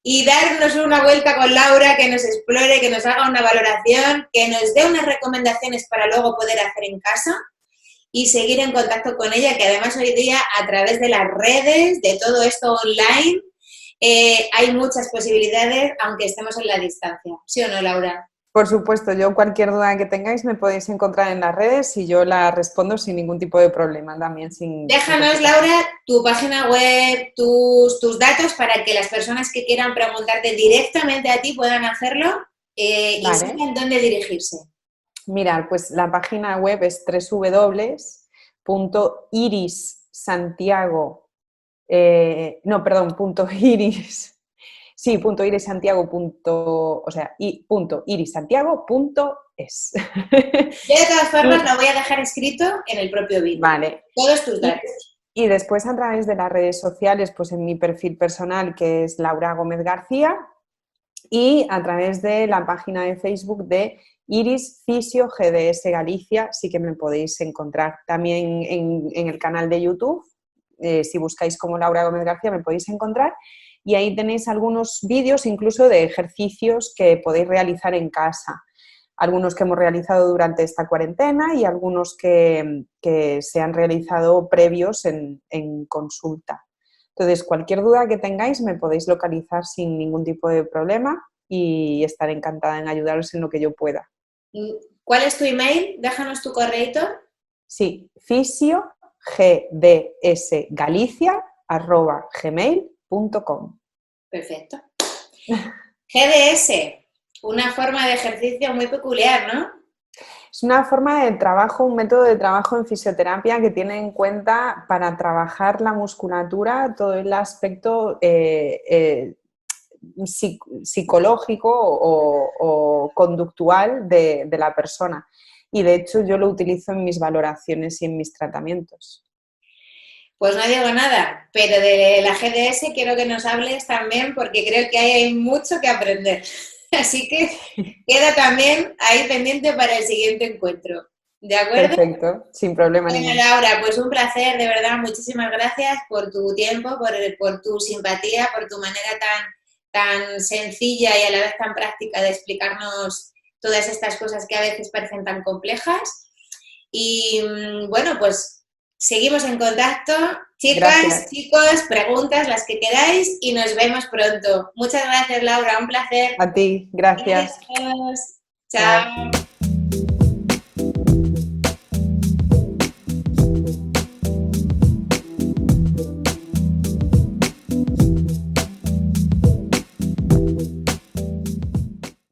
y darnos una vuelta con Laura, que nos explore, que nos haga una valoración, que nos dé unas recomendaciones para luego poder hacer en casa y seguir en contacto con ella, que además hoy día a través de las redes, de todo esto online, hay muchas posibilidades, aunque estemos en la distancia. ¿Sí o no, Laura? Por supuesto, yo cualquier duda que tengáis me podéis encontrar en las redes y yo la respondo sin ningún tipo de problema también. Déjanos, Laura, tu página web, tus datos para que las personas que quieran preguntarte directamente a ti puedan hacerlo y sepan dónde dirigirse. Mirad, pues la página web es www.irissantiago. irissantiago.es. De todas formas, lo voy a dejar escrito en el propio vídeo. Vale. Todos tus datos. Y después a través de las redes sociales, pues en mi perfil personal, que es Laura Gómez García, y a través de la página de Facebook de Iris Fisio GDS Galicia, sí que me podéis encontrar. También en el canal de YouTube, si buscáis como Laura Gómez García, me podéis encontrar. Y ahí tenéis algunos vídeos incluso de ejercicios que podéis realizar en casa. Algunos que hemos realizado durante esta cuarentena y algunos que se han realizado previos en consulta. Entonces, cualquier duda que tengáis me podéis localizar sin ningún tipo de problema y estaré encantada en ayudaros en lo que yo pueda. ¿Cuál es tu email? Déjanos tu correíto. Sí, fisiogdsgalicia@gmail.com. Perfecto. GDS, una forma de ejercicio muy peculiar, ¿no? Es una forma de trabajo, un método de trabajo en fisioterapia que tiene en cuenta para trabajar la musculatura todo el aspecto psicológico o conductual de la persona. Y de hecho yo lo utilizo en mis valoraciones y en mis tratamientos. Pues no digo nada, pero de la GDS quiero que nos hables también porque creo que hay mucho que aprender. Así que queda también ahí pendiente para el siguiente encuentro. ¿De acuerdo? Perfecto, sin problema ninguno. Laura, pues un placer, de verdad, muchísimas gracias por tu tiempo, por tu simpatía, por tu manera tan sencilla y a la vez tan práctica de explicarnos todas estas cosas que a veces parecen tan complejas. Y bueno, pues seguimos en contacto. Chicas, gracias. Chicos, preguntas, las que queráis y nos vemos pronto. Muchas gracias, Laura, un placer. A ti, gracias. Adiós. Chao.